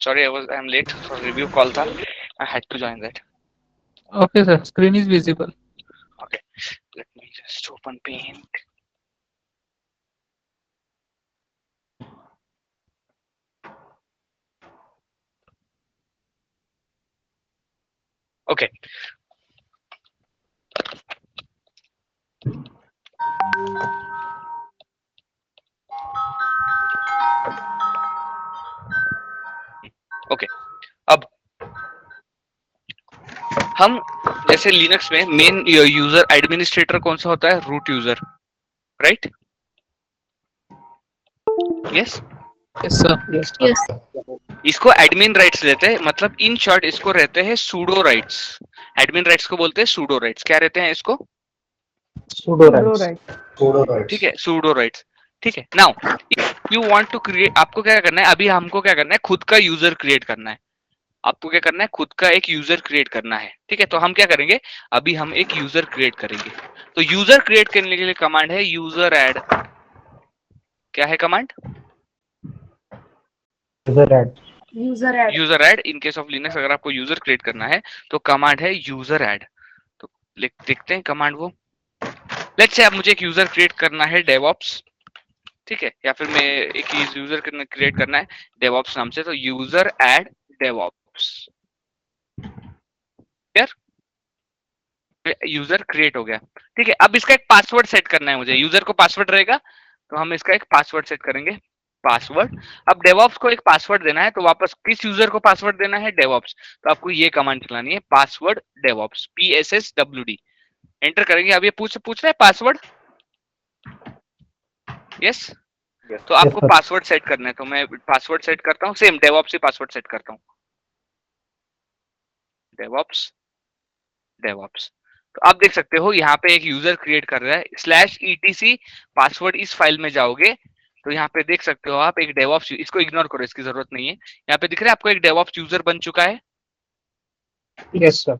Sorry, I'm late for review call था. I had to join that. Okay, sir. Screen is visible. Okay, let me just open Paint. Okay. Okay. अब हम जैसे Linux में main user administrator कौन सा होता है? Root user, right? Yes. Yes, sir. Yes. इसको एडमिन राइट्स लेते हैं, मतलब इन शॉर्ट इसको रहते हैं सूडो राइट्स. एडमिन राइट्स को बोलते हैं सूडो राइट्स. क्या रहते हैं इसको? Sudo rights. ठीक है, सूडो राइट्स. ठीक है. Now you want to create, आपको क्या करना है? अभी हमको क्या करना है? खुद का यूजर क्रिएट करना है. आपको क्या करना है? खुद का एक यूजर क्रिएट करना है. ठीक है, तो हम क्या करेंगे? अभी हम एक यूजर क्रिएट करेंगे. तो यूजर क्रिएट करने के लिए कमांड है यूजर ऐड. क्या है command? User add. In case of Linux अगर आपको यूजर क्रिएट करना है तो कमांड है यूजर ऐड. तो देखते हैं कमांड वो. लेट्स से अब मुझे एक यूजर क्रिएट करना है डेवऑप्स. ठीक है, या फिर मैं एक यूजर क्रिएट करना है डेवऑप्स नाम से. तो user add DevOps. Clear? User create हो गया. ठीक है, अब इसका एक पासवर्ड सेट करना है मुझे. यूजर को पासवर्ड रहेगा तो हम इसका एक पासवर्ड सेट करेंगे. पासवर्ड. अब डेवऑप्स को एक पासवर्ड देना है, तो वापस किस यूजर को पासवर्ड देना है? डेवऑप्स. तो आपको ये कमांड चलानी है, पासवर्ड डेवऑप्स. PSSWD एंटर करेंगे. अब ये पूछ रहा है पासवर्ड. यस. तो आपको पासवर्ड सेट करना है, तो मैं पासवर्ड सेट करता हूँ. सेम डेवऑप्स ही पासवर्ड सेट करता हूँ. डेवऑप्स. तो आप देख सकते हो यहाँ पे एक यूजर क्रिएट कर रहा है. /etc पासवर्ड इस फाइल में जाओगे तो यहाँ पे देख सकते हो आप एक डेवऑप्स. इसको इग्नोर करो, इसकी जरूरत नहीं है. यहाँ पे दिख रहा है आपको एक डेवऑप्स यूजर बन चुका है. Yes, sir.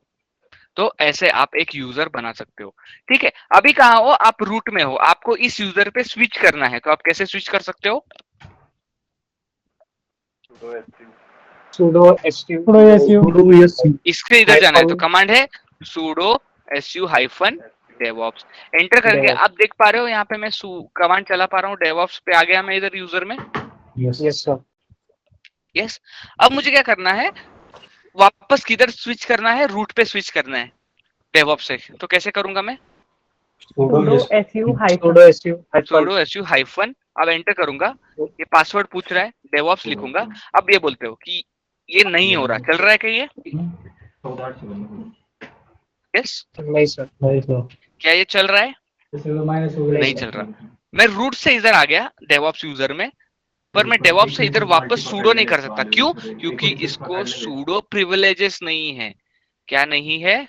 तो ऐसे आप एक यूजर बना सकते हो. ठीक है, अभी कहाँ हो आप? रूट में हो. आपको इस यूजर पे स्विच करना है, तो आप कैसे स्विच कर सकते हो? Sudo su. इसके इधर जाना है तो कमांड है sudo su hyphen DevOps. Enter करके आप देख पा रहे हो यहाँ पे मैं कमांड चला पा रहा हूँ. डेवऑप्स पे आ गया मैं इधर यूजर में. Yes, sir. यस. अब मुझे क्या करना है? वापस किधर स्विच करना है? रूट पे स्विच करना है डेवऑप्स से. तो कैसे करूंगा मैं? sudo su hyphen. अब एंटर करूंगा. ये पासवर्ड पूछ रहा है, डेवऑप्स लिखूंगा. अब ये बोलते हो कि ये नहीं हो रहा, चल रहा है क्या ये? यस. नहीं सर. क्या ये चल रहा है? नहीं चल रहा. मैं रूट से इधर आ गया डेवऑप्स यूजर में, पर मैं डेवऑप्स से इधर वापस सूडो नहीं कर सकता. क्यों? क्योंकि इसको सूडो प्रिविलेजेस नहीं है. क्या नहीं है?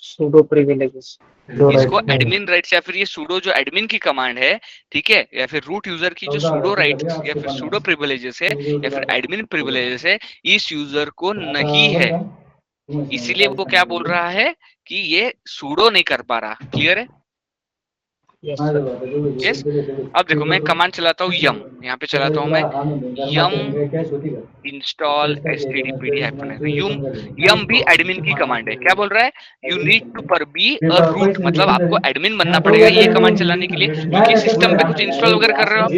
Sudo privileges. इसको एडमिन राइट्स या फिर ये सूडो जो एडमिन की कमांड है, ठीक है, या फिर रूट यूजर की जो सूडो राइट्स या फिर सूडो प्रिविलेजेस है या फिर एडमिन प्रिविलेजेस है, इस यूजर को नहीं है. इसीलिए वो क्या बोल रहा है कि ये सूडो नहीं कर पा रहा. क्लियर है? Yes. यस. अब देखो मैं कमांड चलाता हूँ यम. यहाँ पे चलाता हूँ मैं यम इंस्टॉल stdpd हाइफन. तो यम भी एडमिन की कमांड है. क्या बोल रहा है? यू नीड टू पर बी अ रूट, मतलब आपको एडमिन बनना पड़ेगा ये कमांड चलाने के लिए, क्योंकि सिस्टम पे कुछ इंस्टॉल वगैरह कर रहे हो आप.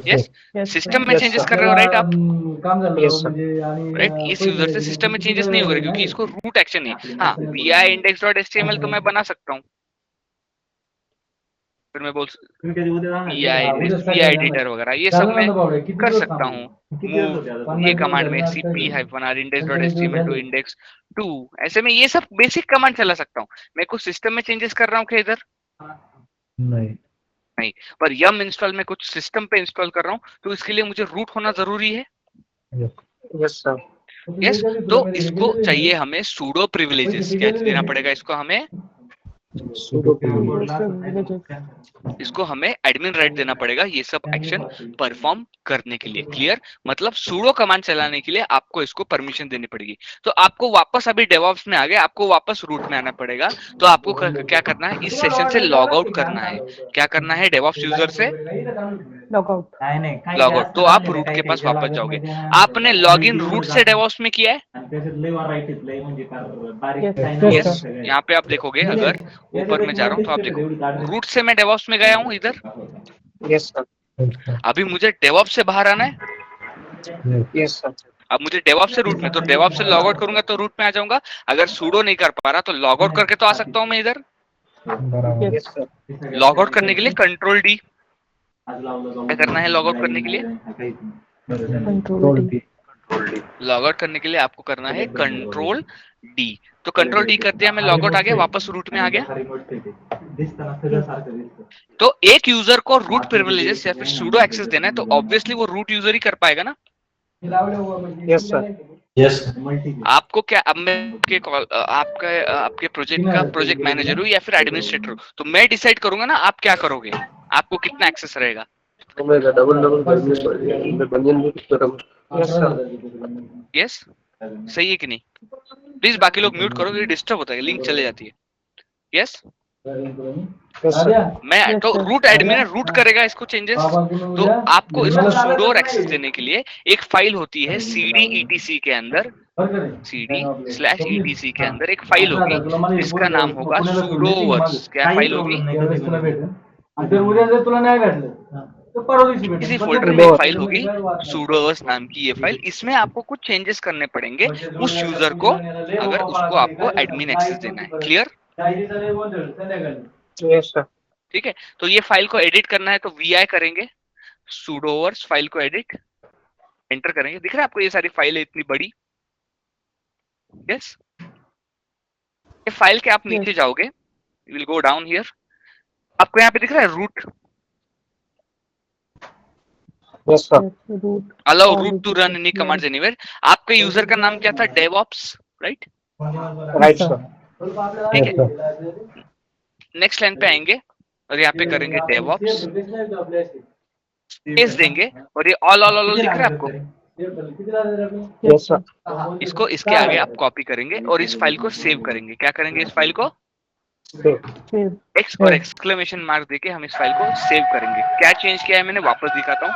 यस. सिस्टम में चेंजेस कर रहे हो, राइट? आप राइट. इस यूजर से सिस्टम में चेंजेस नहीं हो रहे क्योंकि इसको रूट एक्शन नहीं. हाँ, vi index.html तो मैं बना सकता हूँ. फिर मैं बोल पी एडिटर वगैरह ये सब मैं कर सकता हूँ. मूव ये कमांड में cp -r index.html to index 2, ऐसे में ये सब बेसिक कमांड चला सकता हूँ. मैं कुछ सिस्टम में चेंजेस कर रहा हूँ क्या इधर? नहीं. पर यम इंस्टॉल में कुछ सिस्टम पे इंस्टॉल कर रहा हूँ, तो इसके लिए मुझे रूट होना जरूरी है. Yes, sir. यस. तो इसको चाहिए हमें सूडो प्रिविलेजेस. क्या देना पड़ेगा इसको? हमें sudo privilege, इसको हमें एडमिन राइट देना पड़ेगा ये सब एक्शन परफॉर्म करने के लिए। क्लियर? मतलब sudo कमांड चलाने के लिए आपको इसको परमिशन देनी पड़ेगी। तो आपको वापस अभी डेवऑप्स में आ गए, आपको वापस रूट में आना पड़ेगा। तो आपको क्या करना है, इस सेशन से लॉग आउट करना है। क्या करना है, डेवऑप्स यूजर से lockout, लॉग आउट। तो आप रूट के पास वापस जाओगे। आपने लॉग इन रूट से डेवऑप्स में किया है? yes, yes. यहाँ पे आप देखोगे, अगर ऊपर में जा रहा हूँ तो आप देखो रूट से मैं डेवऑप्स में गया हूँ इधर। yes sir, अभी मुझे डेवऑप्स से बाहर आना है। yes sir, अब मुझे डेवऑप्स से रूट में, तो डेवऑप्स से लॉग आउट करूंगा तो रूट में आ जाऊंगा। अगर सूडो नहीं कर पा रहा तो लॉग आउट करके तो आ सकता हूँ मैं इधर। yes sir, लॉग आउट करने के लिए कंट्रोल डी। क्या करना है लॉग आउट करने के लिए? control D, लॉग आउट करने के लिए आपको करना है कंट्रोल डी। तो कंट्रोल डी कर दिया, मैं लॉग आउट आ गया, वापस रूट में आ गया। तो एक यूजर को रूट प्रिविलेजेस या फिर सूडो एक्सेस देना है तो ऑब्वियसली वो रूट यूजर ही कर पाएगा ना। yes sir, आपको क्या, अब मैं आपके प्रोजेक्ट का प्रोजेक्ट मैनेजर हूँ या फिर एडमिनिस्ट्रेटर हूँ, तो मैं डिसाइड करूंगा ना आप क्या करोगे, आपको कितना एक्सेस रहेगा। yes sir, यस, सही है कि नहीं? प्लीज बाकी लोग म्यूट करो, ये डिस्टर्ब होता है, लिंक चले जाती है। यस, yes sir, मैं तो रूट एडमिन रूट करेगा इसको चेंजेस। तो आपको इसको सूडो और एक्सेस देने के लिए एक फाइल होती है cd etc के अंदर, cd/etc के अंदर एक फाइल होगी जिसका नाम होगा sudoers। क्या फाइल होगी? इसी फोल्डर में एक फाइल होगी sudoers नाम की ये फाइल। इसमें आपको कुछ चेंजेस करने पड़ेंगे उस यूजर को, अगर उसको आपको एडमिन एक्सेस देना है। क्लियर? yes sir, ठीक है, तो ये फाइल को एडिट करना है तो vi करेंगे, sudoers फाइल को एडिट एंटर करेंगे। दिख रहा है आपको ये सारी फाइल है इतनी बड़ी? यस, ये फाइल के आप नीचे जाओगे, you will go down here, आपको यहाँ पे दिख रहा है root, yes sir, allow root to run any commands anywhere. आपके यूजर का नाम क्या था? DevOps, right? right sir, ठीक है, नेक्स्ट लाइन पे आएंगे और यहाँ पे करेंगे डेवऑप्स, स्पेस देंगे और ये ऑल ऑल ऑल दिख रहा है आपको? yes sir, इसको इसके आगे आप कॉपी करेंगे और इस फाइल को सेव करेंगे। क्या करेंगे? इस फाइल को एक्स और एक्सक्लेमेशन मार्क देके हम इस फाइल को सेव करेंगे। क्या चेंज किया है मैंने, वापस दिखाता हूँ।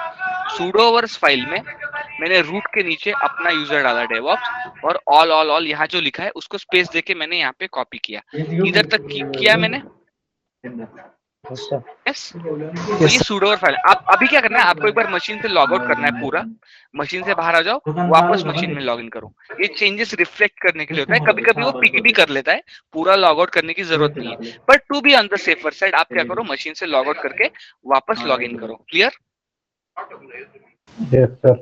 sudoers फाइल में मैंने रूट के नीचे अपना यूजर डाला डेवऑप्स, और ऑल ऑल ऑल यहाँ जो लिखा है उसको स्पेस देके मैंने यहाँ पे कॉपी किया, इधर तक किया मैंने। yes sir, यस, तो ये sudoer फाइल। आप अभी क्या करना है, आपको एक बार मशीन से लॉग आउट करना है, पूरा मशीन से बाहर आ जाओ, वापस मशीन में लॉग इन करो। ये चेंजेस रिफ्लेक्ट करने के लिए होता है, कभी कभी वो पिक भी कर लेता है, पूरा लॉग आउट करने की जरूरत नहीं है। But to be on the safer side आप क्या करो, मशीन से लॉग आउट करके वापस लॉग इन करो। क्लियर? yes sir,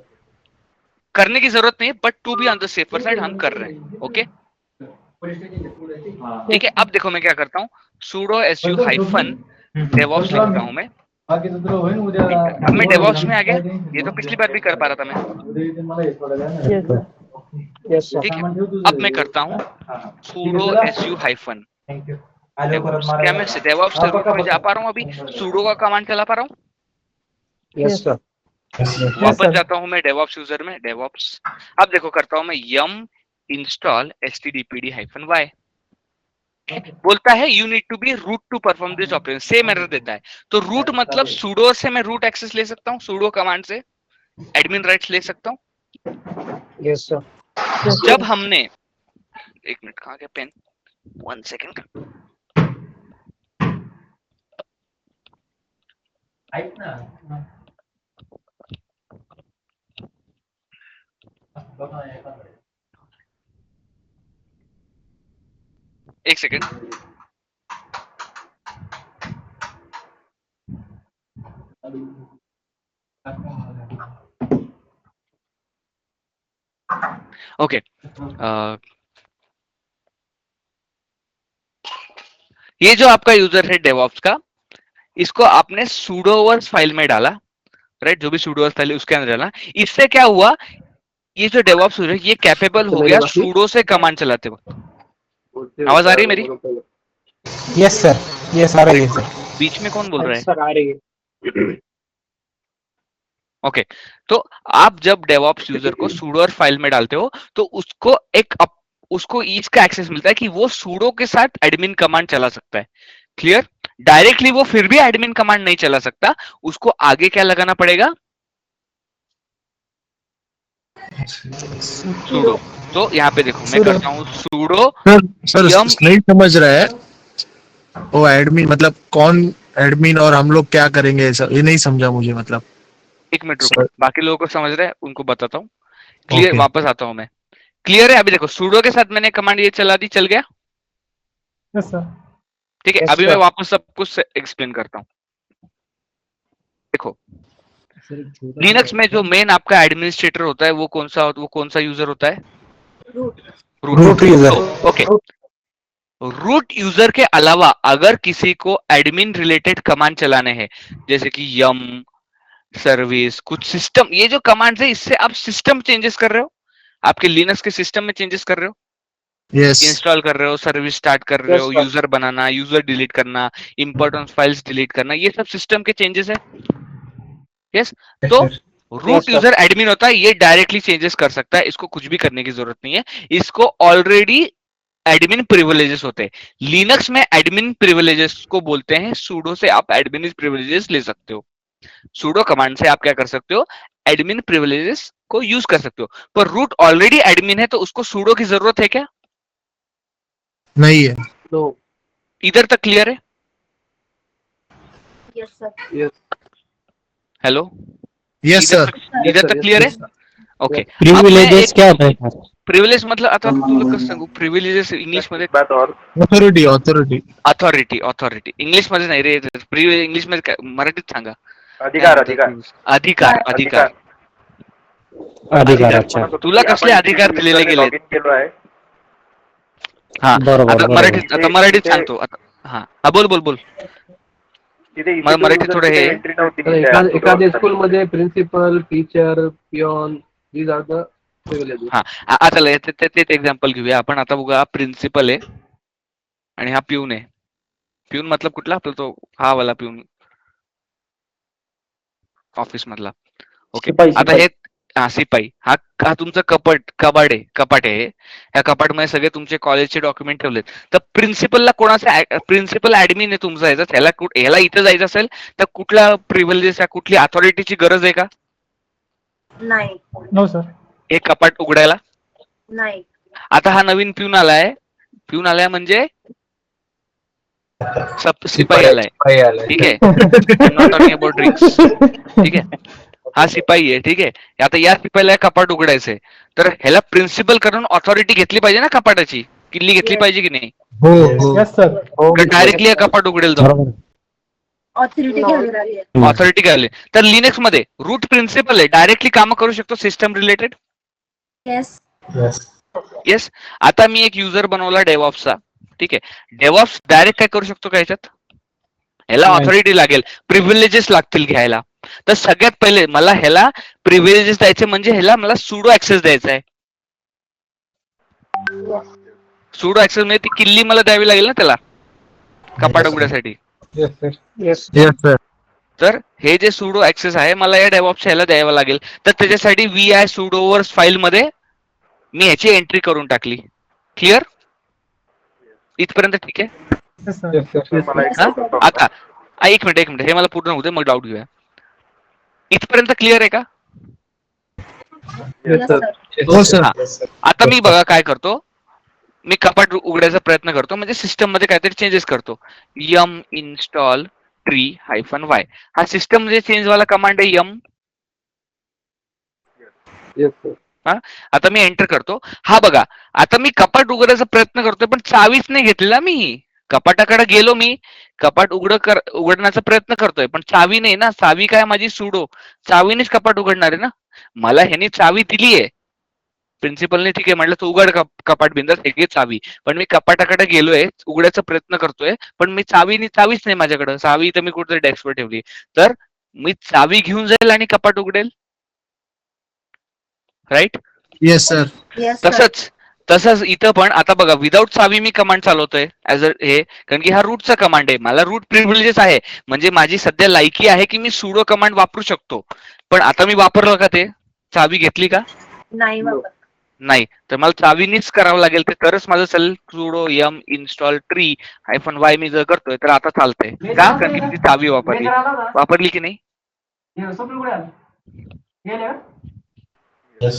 करने की जरूरत नहीं है, but to be on the safer side हम कर रहे हैं। ओके, ठीक है। अब देखो मैं क्या करता हूँ, sudo su हाइफन डेवऑप्स लिखता हूँ मैं। अब मैं डेवऑप्स में आ गया, ये तो पिछली बार भी कर पा रहा था मैं। yes sir, ठीक है, अब मैं करता हूँ sudo su हाइफन डेवऑप्स। क्या मैं डेवऑप्स से रूट में जा पा रहा हूँ? अभी sudo का कमांड चला पा रहा हूँ? yes sir, वापस जाता हूँ मैं डेवऑप्स यूजर में, डेवऑप्स। अब देखो करता हूँ मैं yum install stdpd hyphen y। बोलता है you need to be root to perform this operation, same error देता है। तो रूट मतलब sudo से मैं रूट एक्सेस ले सकता हूँ, sudo कमांड से एडमिन राइट्स ले सकता हूँ। yes sir, जब हमने, एक मिनट, कहाँ गया पेन, 1 सेकेंड। एक सेकेंड। ओके, ये जो आपका यूजर है डेवऑप्स का, इसको आपने sudoers फाइल में डाला, राइट? जो भी sudoers फाइल है उसके अंदर डाला। इससे क्या हुआ, ये जो डेवऑप्स है ये कैपेबल हो गया sudo से कमांड चलाते वक्त। आवाज आ रही है मेरी? यस सर, यस आ रही है सर। बीच में कौन बोल रहा है? सर आ रही है। ओके तो आप जब डेवऑप्स यूजर को sudo और फाइल में डालते हो तो उसको ईच का एक्सेस मिलता है कि वो sudo के साथ एडमिन कमांड चला सकता है। क्लियर? डायरेक्टली वो फिर भी एडमिन कमांड नहीं चला सकता, उसको आगे क्या लगाना पड़ेगा? sudo। तो यहाँ पे देखो मैं Sudo। करता हूँ sudo सर yum। नहीं समझ रहा है वो एडमिन मतलब कौन एडमिन और हम लोग क्या करेंगे, ऐसा ये नहीं समझा मुझे मतलब। एक मिनट रुको, सर बाकी लोगों को समझ रहे हैं उनको बताता हूँ। क्लियर? ओके वापस आता हूँ मैं। क्लियर है? अभी देखो sudo के साथ मैंने कमांड ये चला दी, चल गया। Yes sir. ठीक है Yes, अभी मैं sir. वापस सब कुछ एक्सप्लेन करता हूँ। देखो लिनक्स में जो मेन आपका एडमिनिस्ट्रेटर होता है वो कौन सा यूजर होता है? Root user. Okay root user के अलावा अगर किसी को एडमिन रिलेटेड कमांड चलाने हैं जैसे कि यम सर्विस कुछ सिस्टम, ये जो कमांड्स है इससे आप सिस्टम चेंजेस कर रहे हो, आपके लिनक्स के सिस्टम में चेंजेस कर रहे हो, यस इंस्टॉल कर रहे हो, सर्विस स्टार्ट कर रहे Yes, हो, sir. यूजर बनाना, यूजर डिलीट करना, इंपॉर्टेंट फाइल्स डिलीट करना, ये सब सिस्टम के चेंजेस है। यस तो root Yes, sir. User admin होता है, ये डायरेक्टली चेंजेस कर सकता है, इसको कुछ भी करने की जरूरत नहीं है, इसको ऑलरेडी एडमिन प्रिविलेजेस होते हैं। लिनक्स में एडमिन प्रिविलेजेस को बोलते हैं, सूडो से आप एडमिन प्रिविलेजेस ले सकते हो, सूडो कमांड से आप क्या कर सकते हो, एडमिन प्रिविलेजेस को यूज कर सकते हो। पर रूट ऑलरेडी एडमिन है तो उसको सूडो की जरूरत है क्या? नहीं है। No. इधर तक क्लियर है? Yes, sir. Yes. Hello yes sir. इधर sir, तक yes, क्लियर है? yes, sir. Okay Yes. Privileges क्या होता है सर? प्रिविलेज मतलब आता तुला कसं सांगू प्रिविलेजेस इंग्लिश मध्ये ऑथोरिटी ऑथोरिटी ऑथॉरिटी इंग्लिश मध्ये नाही रे, प्रिविलेज इंग्लिश मध्ये काय, मराठीत सांगा। अधिकार काय अधिकार म्हणतात? अधिकार अधिकार अधिकार अच्छा. तुला कसले अधिकार दिलेले गेलेत? लॉगिन केलो आहे हा बरोबर आता बरोबर. मराठीत आता मराठीत सांगतो आता हा हा बोल बोल बोल तिथे मला मराठीत थोडं हे एंट्री नव्हती तर एखाद्या स्कूलमध्ये principal teacher peon these are the privileges. हा आता तेच एक्झाम्पल घेऊया आपण। आता बघा प्रिन्सिपल आहे आणि हा पिऊन आहे। पिऊन मतलब कुठला आपला तो हा वाला पिऊन ऑफिस मधला। ओके आता हे हा शिपाई हा तुमचा कपाट आहे, या कपाटमध्ये सगळे तुमचे कॉलेजचे डॉक्युमेंट ठेवलेत, तर प्रिन्सिपलला कोणाचा प्रिन्सिपल ऍडमिन आहे तुमचा ह्याला इथं जायचं असेल तर कुठला प्रिव्हिलेजेस कुठली अथॉरिटीची गरज आहे का? नाही नो सर. हे कपाट उघडायला? नाही आता हा नवीन पिऊन आलाय म्हणजे शिपाई आलाय, ठीक आहे, नॉट टॉकिंग अबाउट ड्रिंक्स, ठीक आहे, हा शिपाई आहे, ठीक आहे। आता या शिपाईला कपाट उघडायचंय तर ह्याला प्रिन्सिपल करून ऑथॉरिटी घेतली पाहिजे ना कपाटाची, किल्ली घेतली Yes. पाहिजे की नाही? हो हो यस सर. डायरेक्टली कपाट उघडेल जाऊन बरोबर. ऑथॉरिटी घ्यावी लागेल. ऑथॉरिटी घ्यायला, तर लिनक्स मध्ये रूट प्रिन्सिपल आहे, डायरेक्टली काम करू शकतो सिस्टम रिलेटेड। येस येस आता मी एक युजर बनवला डेवॉप्सचा, ठीक आहे, डेवॉप्स डायरेक्ट काय करू शकतो का याच्यात? ह्याला नाही. ऑथॉरिटी लागेल, प्रिव्हिलेजेस लागतील घ्यायला, तर सगळ्यात पहिले मला ह्याला प्रिव्हिलेजेस द्यायचे म्हणजे ह्याला मला सुडो ऍक्सेस द्यायचा आहे। सुडो ऍक्सेस म्हणजे ती किल्ली मला द्यावी लागेल ना त्याला कपाट उघड्यासाठी। Yes sir. Yes. Yes sir. तर हे जे सुडो ऍक्सेस आहे मला या डेवॉप्स ह्याला द्यावा लागेल, तर त्याच्यासाठी vi sudo वर फाईल मध्ये मी ह्याची एंट्री करून टाकली। क्लिअर? इथपर्यंत ठीक आहे? Yes sir. Yes sir. मला एक हा? doubt होता. आता एक मिनिट हे मला पूर्ण होऊ दे, मग डाऊट घेऊया। इथपर्यंत क्लिअर आहे का? Yes sir. हो सर. हा आता मी बघा काय करतो, मी कपाट उघडायचा प्रयत्न करतो, म्हणजे सिस्टम मध्ये काहीतरी चेंजेस करतो। यम इन्स्टॉल ट्री -y हा सिस्टम मध्ये चेंज वाला कमांड आहे यम। Yes, sir. आता मी एंटर करतो, हा बघा आता मी कपाट उघडायचा प्रयत्न करतोय पण चावीच नाही घेतलेला मी। कपाटाकडे गेलो मी, कपाट उघडण्याचा प्रयत्न करतोय पण चावी नाही ना, चावी काय माझी सुडो, चावीनेच कपाट उघडणार आहे ना। मला ह्यानी चावी दिलीये प्रिन्सिपलने, ठीक आहे म्हटलं तू उघड कपाट बिंदास, घे चावी, पण मी कपाटाकडे गेलोय, उघडायचा प्रयत्न करतोय पण मी चावीच नाही माझ्याकडे, चावी तर मी कुठेतरी डेस्कवर ठेवली, तर मी चावी घेऊन जाईल आणि कपाट उघडेल, right? Yes sir. Yes sir. तसंच तसंच इथं पण आता बघा विदाऊट चावी मी कमांड चालवतोय ऍज अ हे, कारण की हा रूटचा कमांड आहे, मला रूट प्रिव्हिलेजेस आहे, म्हणजे माझी सध्या लायकी आहे की मी सुडो कमांड वापरू शकतो. पण आता मी वापरलं का ते, चावी घेतली का? नाही वापर. नाही. तर मला चावीनीच करावं लागेल, ते तरच माझं चालेल. सुडो यम इन्स्टॉल ट्री -y मी जर करतोय तर आता चालतंय का, कारण की मी ती चावी वापरली की नाही. Yes. Yes,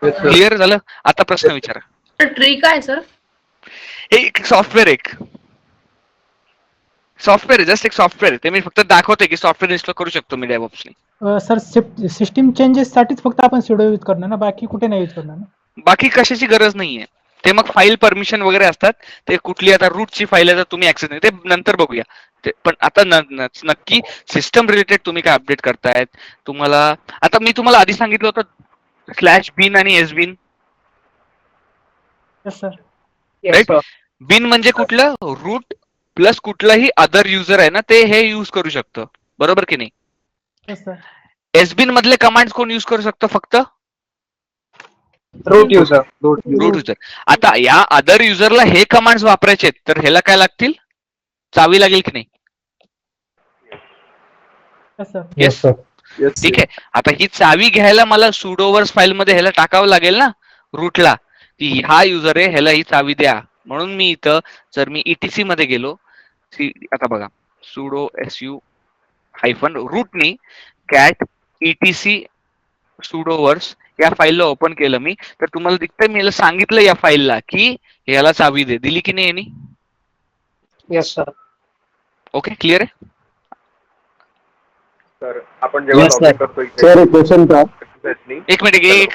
sir. क्लिअर झालं. आता प्रश्न विचारा. ट्री काय सर? हे एक सॉफ्टवेअर आहे, जस्ट एक सॉफ्टवेअर आहे, ते मी फक्त दाखवते की सॉफ्टवेअर इन्स्टॉल करू शकतो मी डेव्हऑप्सनी. सर सिस्टीम चेंजेस साठीच फक्त आपण सुडो यूज करणार ना, बाकी कुठे नाही यूज करणार ना. बाकी कशाची गरज नाहीये. ते मग फाईल परमिशन वगैरे असतात, ते कुठली आता रूटची फाईल आहे तर तुम्ही ऍक्सेस नाही, ते नंतर बघूया. पण आता नक्की सिस्टम रिलेटेड तुम्ही काय अपडेट करतायत. तुम्हाला आता मी तुम्हाला आधी सांगितलं होतं /bin आणि sbin. Yes, sir. राईट. बिन म्हणजे कुठलं, रूट प्लस कुठलाही अदर युजर आहे ना, ते हे युज करू शकतं, बरोबर की नाही. Yes, sir. एसबिन मधले कमांड कोण युज करू शकतो, फक्त Root user. Root user. आता या अदर युजरला हे कमांड्स वापरायचे तर ह्याला काय लागतील, चावी लागेल की नाही. Yes, sir. येस. Yes. ठीक आहे. आता ही चावी घ्यायला मला सुडोवर्स फाईल मध्ये ह्याला टाकावं लागेल ना, रूटला, की हा युजर आहे, ह्याला ही चावी द्या. म्हणून मी इथं जर मी ETC मध्ये गेलो, आता बघा सुडो su हायफन रूटनी कॅट ETC सुडोवर्स या फाईलला ओपन केलं मी, तर तुम्हाला दिसतंय मी याला सांगितलं या फाईलला की ह्याला चावी दे, दिली की नाही यांनी. Yes, sir. ओके, क्लिअर आहे. तर आपण जेव्हा Yes, लॉग इन sir. करतो Sir, question था. एक मिनट, एक एक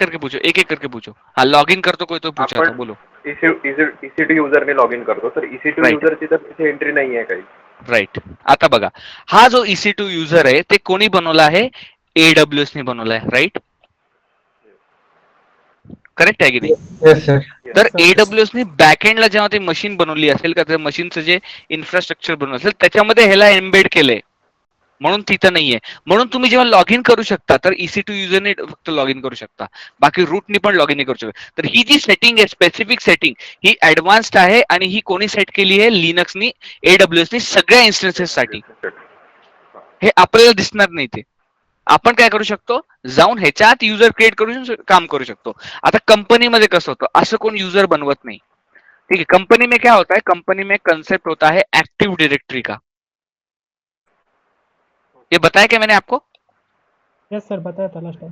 करके पूछो. हाँ, लॉग इन करतो कोई तो पूछा था, बोलो. EC2 युजरने लॉग इन करतो, तर EC2 Right. युजरची तर तिथे एंट्री नाही आहे काही. राईट. आता बघा, हा जो EC2 युजर आहे ते कोणी बनवला आहे, AWS ने बनवला आहे, राईट. करेक्ट आहे की नाही. Yes, sir. तर AWS ने बॅकएंडला जेव्हा ते मशीन बनवली असेल का, त्या मशीनचं जे इन्फ्रास्ट्रक्चर बनवलं असेल त्याच्यामध्ये ह्याला एम्बेड केलंय, म्हणून तिथं नाहीये. म्हणून तुम्ही जेव्हा लॉग इन करू शकता तर EC2 युजरने फक्त लॉग इन करू शकता, बाकी रूटनी पण लॉग इन करू शकता. तर ही जी सेटिंग आहे, स्पेसिफिक सेटिंग, ही ऍडव्हान्स्ड आहे आणि ही कोणी सेट केली आहे, लिनक्सनी, AWSनी सगळ्या इन्स्टन्सेस साठी. हे आपल्याला दिसणार नाही. ते आपण काय करू शकतो, जाऊन ह्याच्यात युजर क्रिएट करून काम करू शकतो. आता कंपनीमध्ये कसं होतं, असं कोण युजर बनवत नाही. ठीक है. कंपनी में क्या होता है, कंपनी में कंसेप्ट होता है एक्टिव डायरेक्टरी का. ये बताया क्या मैंने आपको, Yes, sir. बताया था last time.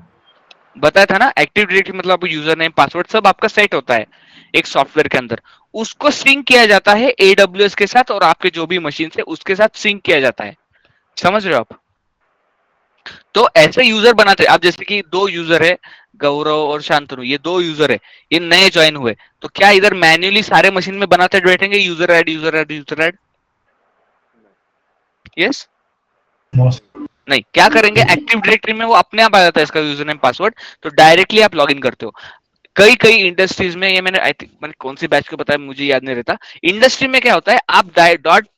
बताया था ना. एक्टिव डायरेक्टरी मतलब यूजर नेम पासवर्ड सब आपका सेट होता है एक सॉफ्टवेयर के अंदर, उसको सिंक किया जाता है AWS के साथ और आपके जो भी मशीन से उसके साथ सिंक किया जाता है. समझ रहे हो आप. तो ऐसे यूजर बनाते हैं आप, जैसे कि 2 यूजर है, गौरव और शांतनु, ये 2 यूजर है, ये नए ज्वाइन हुए, तो क्या इधर मैन्युअली सारे मशीन में बनाते बैठेंगे user add user add user add. Yes. नहीं, क्या करेंगे, एक्टिव डायरेक्टरी में वो अपने आप आ जाता है इसका यूजर नेम पासवर्ड, तो डायरेक्टली आप लॉग इन करते हो. कई इंडस्ट्रीज में, ये मैंने आई थिंक मैंने कौन सी बैच को बताया मुझे याद नहीं रहता. इंडस्ट्री में क्या होता है, आप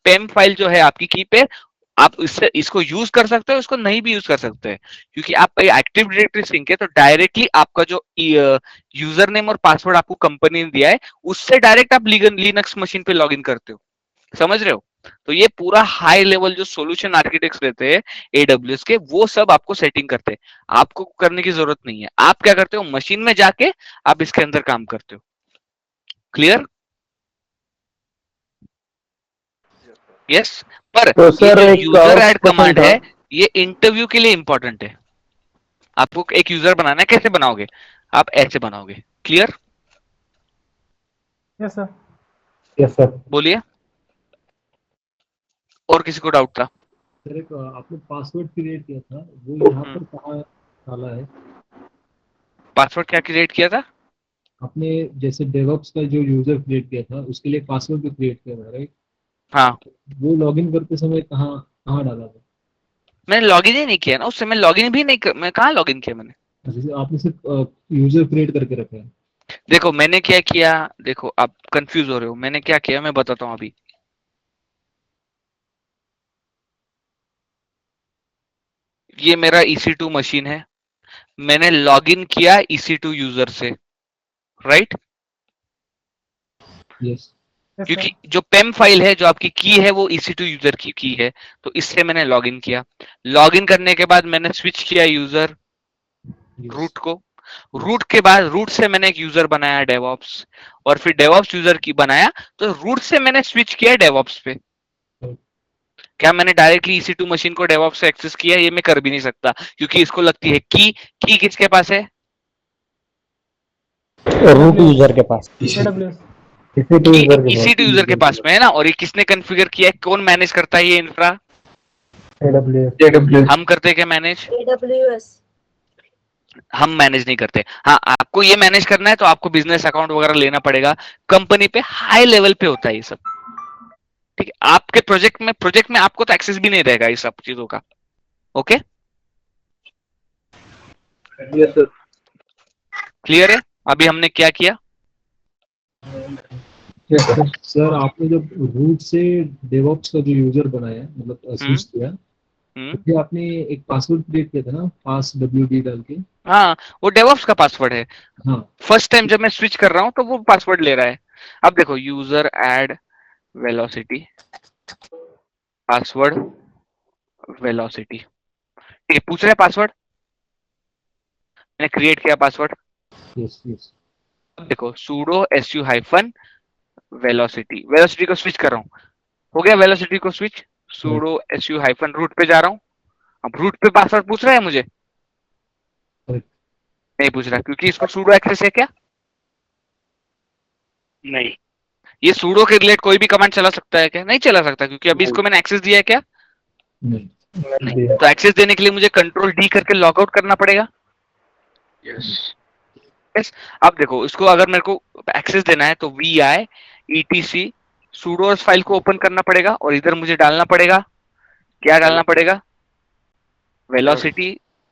.pem फाइल जो है आपकी की पे, आप इससे इसको यूज कर सकते हो, इसको नहीं भी यूज कर सकते हैं, क्योंकि आप एक्टिव डायरेक्टरी सिंक है, तो डायरेक्टली आपका जो यूजर नेम और पासवर्ड आपको कंपनी ने दिया है, उससे डायरेक्ट आप लिनक्स मशीन पे लॉग इन करते हो. समझ रहे हो. तो ये पूरा हाई लेवल जो सॉल्यूशन आर्किटेक्ट्स रहते हैं AWS के, वो सब आपको सेटिंग करते हैं, आपको करने की जरूरत नहीं है. आप क्या करते हो, मशीन में जाके आप इसके अंदर काम करते हो. क्लियर. यस. पर तो ये सर, जो एक यूजर ऐड question कमांड था. है, ये इंटरव्यू के लिए इंपॉर्टेंट है. आपको एक यूजर बनाना है, कैसे बनाओगे, आप ऐसे बनाओगे. Clear. Yes, sir. Yes, sir. बोलिए. और किसी को डाउट था. सर एक आपने पासवर्ड क्रिएट किया था, वो यहाँ पर कहाँ डाला है? पासवर्ड क्या क्रिएट किया था, आपने जैसे डेवऑप्स का जो यूजर क्रिएट किया था उसके लिए पासवर्ड भी क्रिएट किया था, राइट? हाँ. वो लॉगिन करते समय कहाँ कहाँ डाला था? मैंने लॉगिन ही नहीं किया ना, उससे मैं लॉगिन भी नहीं मैं कहाँ लॉगिन किया मैंने. जैसे आपने सिर्फ यूजर क्रिएट करके रखा है. देखो मैंने क्या किया, देखो आप कंफ्यूज हो रहे हो, मैंने क्या किया मैं बताता हूँ अभी. ये मेरा EC2 मशीन है, मैंने लॉगिन किया EC2 यूजर से, राइट. यस Yes, क्योंकि sir. जो पेम फाइल है, जो आपकी की है, वो EC2 यूजर की है, तो इससे मैंने लॉगिन किया। लॉगिन करने के बाद मैंने स्विच किया यूजर रूट को। रूट के बाद रूट से मैंने एक यूजर बनाया डेवऑप्स, और फिर डेवऑप्स यूजर की बनाया, तो रूट से मैंने स्विच किया डेवऑप्स पे। क्या मैंने डायरेक्टली EC2 मशीन को डेवऑप्स से एक्सेस किया? ये मैं कर भी नहीं सकता, क्योंकि इसको लगती है की किसके पास है? रूट यूजर के पास, AWS. EC2 यूजर के EC2 यूजर के पास में है ना, और ये किसने कॉन्फ़िगर किया है? कौन मैनेज करता है ये इंफ्रा? पास AWS हम करते हैं क्या मैनेज? AWS. हम मैनेज नहीं करते। हाँ, आपको ये मैनेज करना है तो आपको बिजनेस अकाउंट वगैरह लेना पड़ेगा। कंपनी पे हाई लेवल पे होता है ये सब, ठीक है। आपके प्रोजेक्ट में आपको तो एक्सेस भी नहीं रहेगा इस सब चीजों का। Okay, yes sir. क्लियर है? अभी हमने क्या किया? सर, आपने जब रूट से डेवऑप्स का जो यूजर बनाया, मतलब स्विच किया, तो फिर आपने एक पासवर्ड क्रिएट किया था ना, पास WD डाल के। हाँ, वो डेवऑप्स का पासवर्ड है। हाँ, फर्स्ट टाइम जब मैं स्विच कर रहा हूँ तो वो पासवर्ड ले रहा है। अब देखो, user add velocity, password velocity, ये पूछ रहा है पासवर्ड, मैंने क्रिएट किया पासवर्ड। यस यस अब देखो, sudo su hyphen velocity, velocity को स्विच कर रहा हूँ, हो गया वेलोसिटी को switch. sudo su hyphen root पे जा रहा हूँ। अब रूट पे पासवर्ड पूछ रहा है मुझे? नहीं पूछ रहा, क्योंकि इसको sudo एक्सेस है क्या? नहीं। ये sudo के रिलेट कोई भी कमांड चला सकता है क्या? नहीं चला सकता, क्योंकि अभी इसको मैंने एक्सेस दिया है क्या? नहीं, नहीं। तो एक्सेस देने के लिए मुझे कंट्रोल D करके लॉग आउट करना पड़ेगा। यस। अब देखो, इसको अगर मेरे को एक्सेस देना है तो vi etc sudo फाइल को ओपन करना पड़ेगा, और इधर मुझे डालना पड़ेगा, क्या डालना पड़ेगा? वेलोसिटी,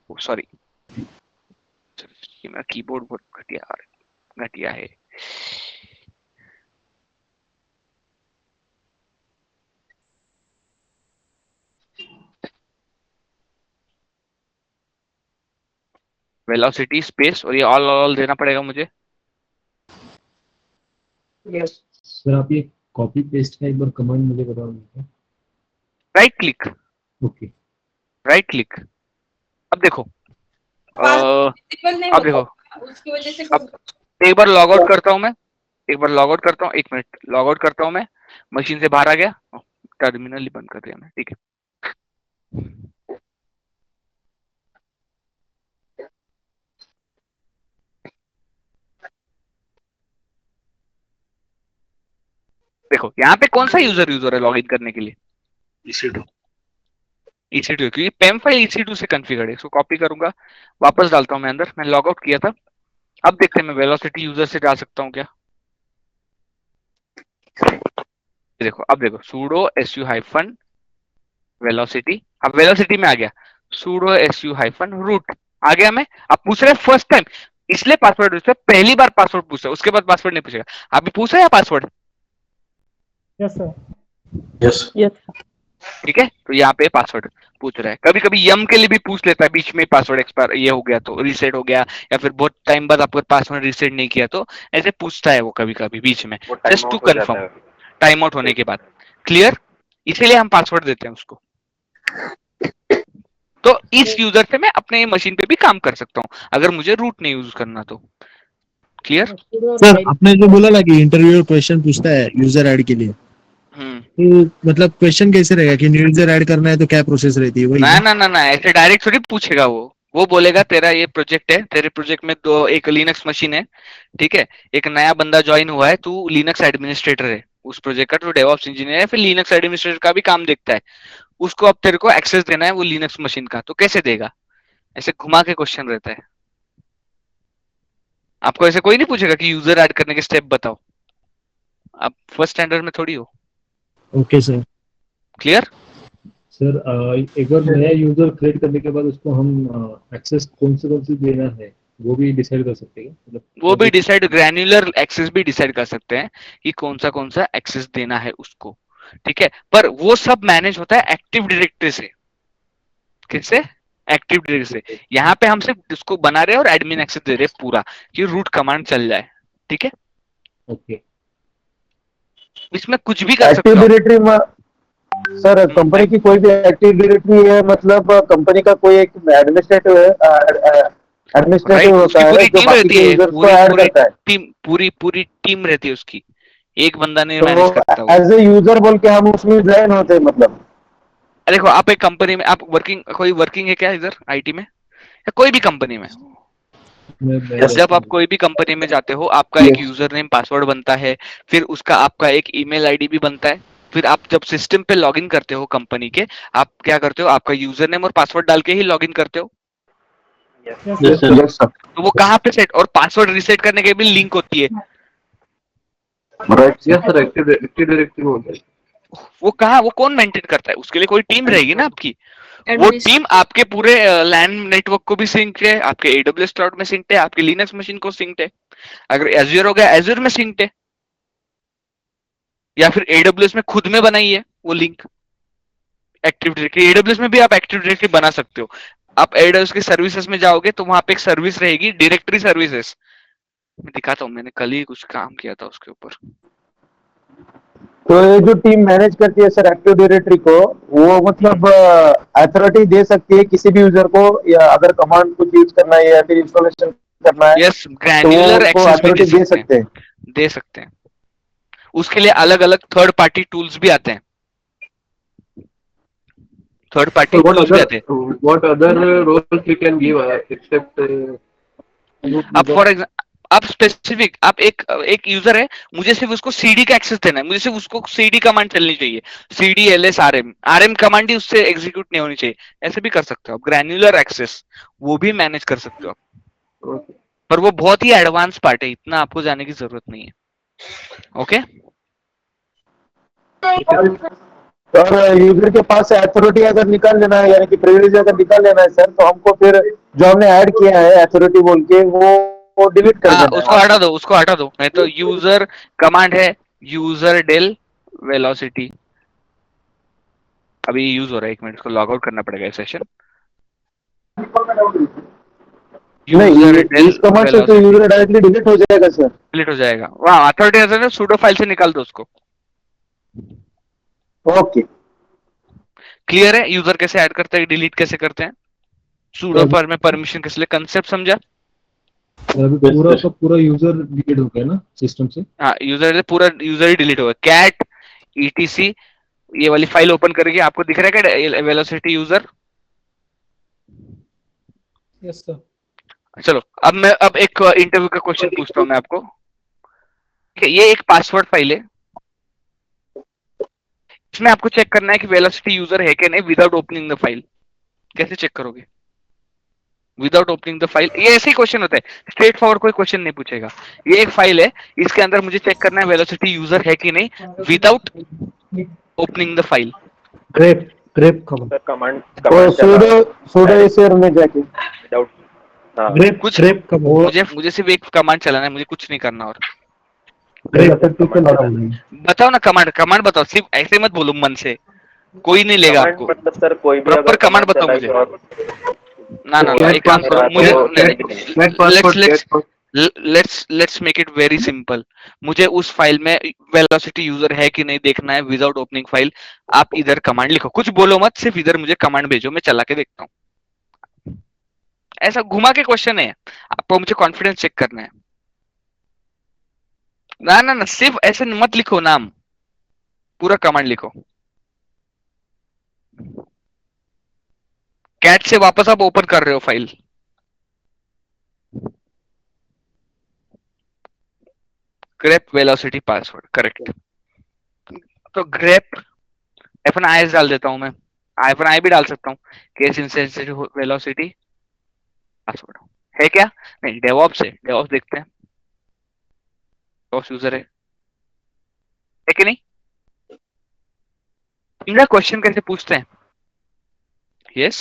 सॉरी मेरा कीबोर्ड बहुत घटिया है। वेलोसिटी स्पेस, और ये ऑल देना पड़ेगा मुझे। सर आप ये कॉपी पेस्ट का एक बार कमांड मुझे बता दीजिए। Right click, okay, right click. अब देखो, अब देखो, उसकी वजह से अब एक बार लॉग आउट करता हूं मैं, एक बार लॉग आउट करता हूँ, 1 मिनट लॉग आउट करता हूँ मैं, मशीन से बाहर आ गया, टर्मिनल ही बंद कर दिया मैं, ठीक है। देखो, यहाँ पे कौन सा यूजर है लॉगिन करने के लिए? EC2, क्योंकि पेम फाइल EC2 से कॉन्फ़िगर्ड है। इसको कॉपी करूंगा, वापस डालता हूं मैं अंदर, मैं लॉग आउट किया था। अब देखते हैं मैं वेलोसिटी यूजर से डाल सकता हूँ क्या। देखो, अब देखो, sudo su हाइफन वेलोसिटी, अब वेलोसिटी में आ गया, sudo su हाइफन रूट आ गया मैं। अब पूछ रहे फर्स्ट टाइम, इसलिए पासवर्ड पूछता है, पहली बार पासवर्ड पूछता है, उसके बाद पासवर्ड नहीं पूछेगा। अभी पूछ रहा है पासवर्ड? Yes, sir. ठीक है, तो यहाँ पे पासवर्ड पूछ रहा है। कभी कभी यम के लिए भी पूछ लेता है, बीच में पासवर्ड एक्सपायर ये हो गया तो रीसेट हो गया, या फिर बहुत टाइम बाद आपको पासवर्ड रीसेट नहीं किया तो ऐसे पूछता है वो कभी कभी बीच में, वो टाइम जस्ट टू आउट हो जाता कंफर्म, है। टाइम आउट होने के बाद। क्लियर? इसीलिए हम पासवर्ड देते हैं उसको। तो इस यूजर से मैं अपने मशीन पे भी काम कर सकता हूँ, अगर मुझे रूट नहीं यूज करना तो। क्लियर? सर आपने जो बोला ना कि इंटरव्यू क्वेश्चन पूछता है यूजर ऐड के लिए, तो मतलब क्वेश्चन कैसे रहेगा कि न्यू यूजर ऐड करना है तो क्या प्रोसेस रहती है? वही ना ना ना, ऐसे डायरेक्ट थोड़ी पूछेगा वो बोलेगा तेरा ये प्रोजेक्ट है, तेरे प्रोजेक्ट में दो एक लिनक्स मशीन है, ठीक है, एक नया बंदा ज्वाइन हुआ है, तू लिनक्स एडमिनिस्ट्रेटर है उस प्रोजेक्ट का, तो डेवऑप्स इंजीनियर है, फिर लिनक्स एडमिनिस्ट्रेटर का भी काम देखता है, उसको अब तेरे को एक्सेस देना है वो लिनक्स मशीन का, तो कैसे देगा? ऐसे घुमा के क्वेश्चन रहता है। आपको ऐसे कोई नहीं पूछेगा कि यूजर ऐड करने के स्टेप बताओ, आप फर्स्ट स्टैंडर्ड में थोड़ी हो। Okay sir. क्लियर? सर एक बार नया यूजर क्रिएट करने के बाद उसको हम एक्सेस कौन से देना है वो भी डिसाइड कर सकते हैं, मतलब वो भी डिसाइड, ग्रैन्युलर एक्सेस भी डिसाइड कर सकते हैं कि कौन सा एक्सेस देना है उसको, ठीक है। पर वो सब मैनेज होता है एक्टिव डायरेक्टरी से। किससे? एक्टिव डायरेक्टरी से। यहाँ पे हम सिर्फ उसको बना रहे हैं और एडमिन एक्सेस दे रहे हैं पूरा, कि रूट कमांड चल जाए, ठीक है। ओके। इसमें कुछ भी कर सकते एक्टिव हो। डायरेक्टरी में सर कंपनी की कोई भी एक्टिव डायरेक्टरी है, मतलब कंपनी का कोई एक एडमिनिस्ट्रेटिव राइट, होता उसकी है पूरी जो टीम बाकी रहती के है, यूजर्स को पूरी ऐड पूरी करता है। टीम, पूरी टीम रहती है उसकी, एक बंदा नहीं तो मैनेज करता वो। एज ए यूजर बोल के हम उसमें ज्वाइन होते हैं मतलब। देखो आप एक कंपनी में, आप कोई वर्किंग है क्या इधर आईटी में या कोई भी कंपनी में? जब आप कोई भी कंपनी में जाते हो, आपका एक यूजर नेम पासवर्ड बनता है, फिर उसका आपका एक ईमेल आईडी भी बनता है। फिर आप जब सिस्टम पे लॉगिन करते हो कंपनी के, आप क्या करते हो, आपका यूजर नेम और पासवर्ड डाल के ही लॉगिन करते हो। Yes sir. तो वो कहाँ पे सेट, और पासवर्ड रिसेट करने के भी लिंक होती है। यस सर, एक्टिव डायरेक्टरी में होता है। वो कहाँ, वो कौन मेंटेन करता है? उसके लिए कोई टीम रहेगी ना आपकी। वो Administrator. टीम आपके पूरे लैन नेटवर्क को भी सिंक है, आपके AWS क्लाउड में सिंक है, आपके लिनक्स मशीन को सिंक है। अगर एज्योर हो गया, एज्योर में सिंक है, या फिर AWS में खुद में बनाई है वो लिंक एक्टिव डायरेक्टरी। AWS में भी आप एक्टिव डायरेक्टरी बना सकते हो। आप AWS के सर्विसेज में जाओगे तो वहां पे एक सर्विस रहेगी, डायरेक्टरी सर्विसेज। मैं दिखाता हूँ, मैंने कल ही कुछ काम किया था उसके ऊपर। तो ये जो टीम मैनेज करती है सर एक्टिव डायरेक्टरी को, वो मतलब अथॉरिटी दे सकती है किसी भी यूजर को, या अगर कमांड कुछ यूज करना है या फिर इंस्टॉलेशन करना है यस, तो ग्रैन्युलर वो एक्सेस भी अथॉरिटी दे सकते हैं। दे सकते हैं। उसके लिए अलग अलग थर्ड पार्टी टूल्स भी आते हैं, थर्ड पार्टी So टूल्स भी आते हैं। what other roles we can give except अब फॉर एग्जाम्पल, आप स्पेसिफिक, आप एक यूजर है, मुझे सिर्फ उसको सीडी का एक्सेस देना है, मुझे सिर्फ उसको सीडी कमांड चलनी चाहिए, CD LS RM कमांड ही उससे एग्जीक्यूट नहीं होनी चाहिए। ऐसे भी कर सकते हो आप, ग्रैन्युलर एक्सेस वो भी मैनेज कर सकते हो आप, पर वो बहुत ही एडवांस पार्ट है, इतना आपको जाने की जरूरत नहीं है। ओके, और यूजर के पास से अथॉरिटी अगर निकाल लेना है, यानी कि प्रिविलेज अगर निकाल लेना है सर, तो हमको फिर जो हमने ऐड किया है अथॉरिटी बोल के वो डिलीट कर देना है उसको वहाँ हटा से। दो, उसको हटा दो। नहीं तो यूजर कमांड है, यूजर डेल वेलोसिटी, अभी यूज हो रहा है, 1 मिनट, इसको लॉग आउट करना पड़ेगा सेशन। यूजर नहीं, इस कमांड से तो यूजर डायरेक्टली डिलीट हो जाएगा सर। डिलीट हो जाएगा, वहां अथॉरिटी सुडो फाइल से निकाल दो उसको। ओके, क्लियर है? यूजर कैसे ऐड करते हैं, डिलीट कैसे करते हैं, सुडो पर में परमिशन कैसे ले, कंसेप्ट समझा? अभी पूरा का पूरा यूजर डिलीट हो गया ना सिस्टम से। हाँ, यूजर पूरा यूजर ही डिलीट होगा। कैट ETC ये वाली फाइल ओपन करके आपको दिख रहा है क्या वेलोसिटी यूजर? Yes sir. चलो अब एक इंटरव्यू का क्वेश्चन पूछता हूं मैं आपको। ठीक है, ये एक पासवर्ड फाइल है, इसमें आपको चेक करना है कि वेलोसिटी यूजर है कि नहीं विदाउट ओपनिंग द फाइल। कैसे चेक करोगे विदाउट ओपनिंग द फाइल? ये ऐसे ही क्वेश्चन होता है, स्ट्रेट फॉरवर्ड कोई क्वेश्चन नहीं पूछेगा। ये एक फाइल है, इसके अंदर मुझे चेक करना है वेलोसिटी यूजर है कि नहीं without opening the file. Grep sir command और चला सूडो एसर में जाके विदाउट, हाँ कुछ ग्रेप मुझे सिर्फ एक कमांड चलाना है, मुझे कुछ नहीं करना। और कमांड बताओ ना, कमांड बताओ, सिर्फ ऐसे मत बोलो मन से, कोई नहीं लेगा कमांड आपको। मतलब सर कोई भी प्रॉपर अगर कमांड बताओ चला मुझे। गया और ना एक काम करो, मुझे let's make it very simple. मुझे उस फाइल में वेलोसिटी यूजर है कि नहीं देखना है विदाउट ओपनिंग फाइल। आप इधर कमांड लिखो, कुछ बोलो मत, सिर्फ इधर मुझे कमांड भेजो, मैं चला के देखता हूँ। ऐसा घुमा के क्वेश्चन है, आपको मुझे कॉन्फिडेंस चेक करना है। ना सिर्फ ऐसे मत लिखो नाम, पूरा कमांड लिखो। कैट से वापस आप ओपन कर रहे हो file, grep velocity password correct. तो ग्रेप -i डाल देता हूं मैं, -i भी डाल सकता हूँ, केस इंसेंसिटिव वेलोसिटी पासवर्ड है क्या? नहीं, डेवऑप्स है, डेवऑप्स देखते हैं, डेवऑप्स यूजर है कि नहीं? इनका क्वेश्चन कैसे पूछते हैं? यस,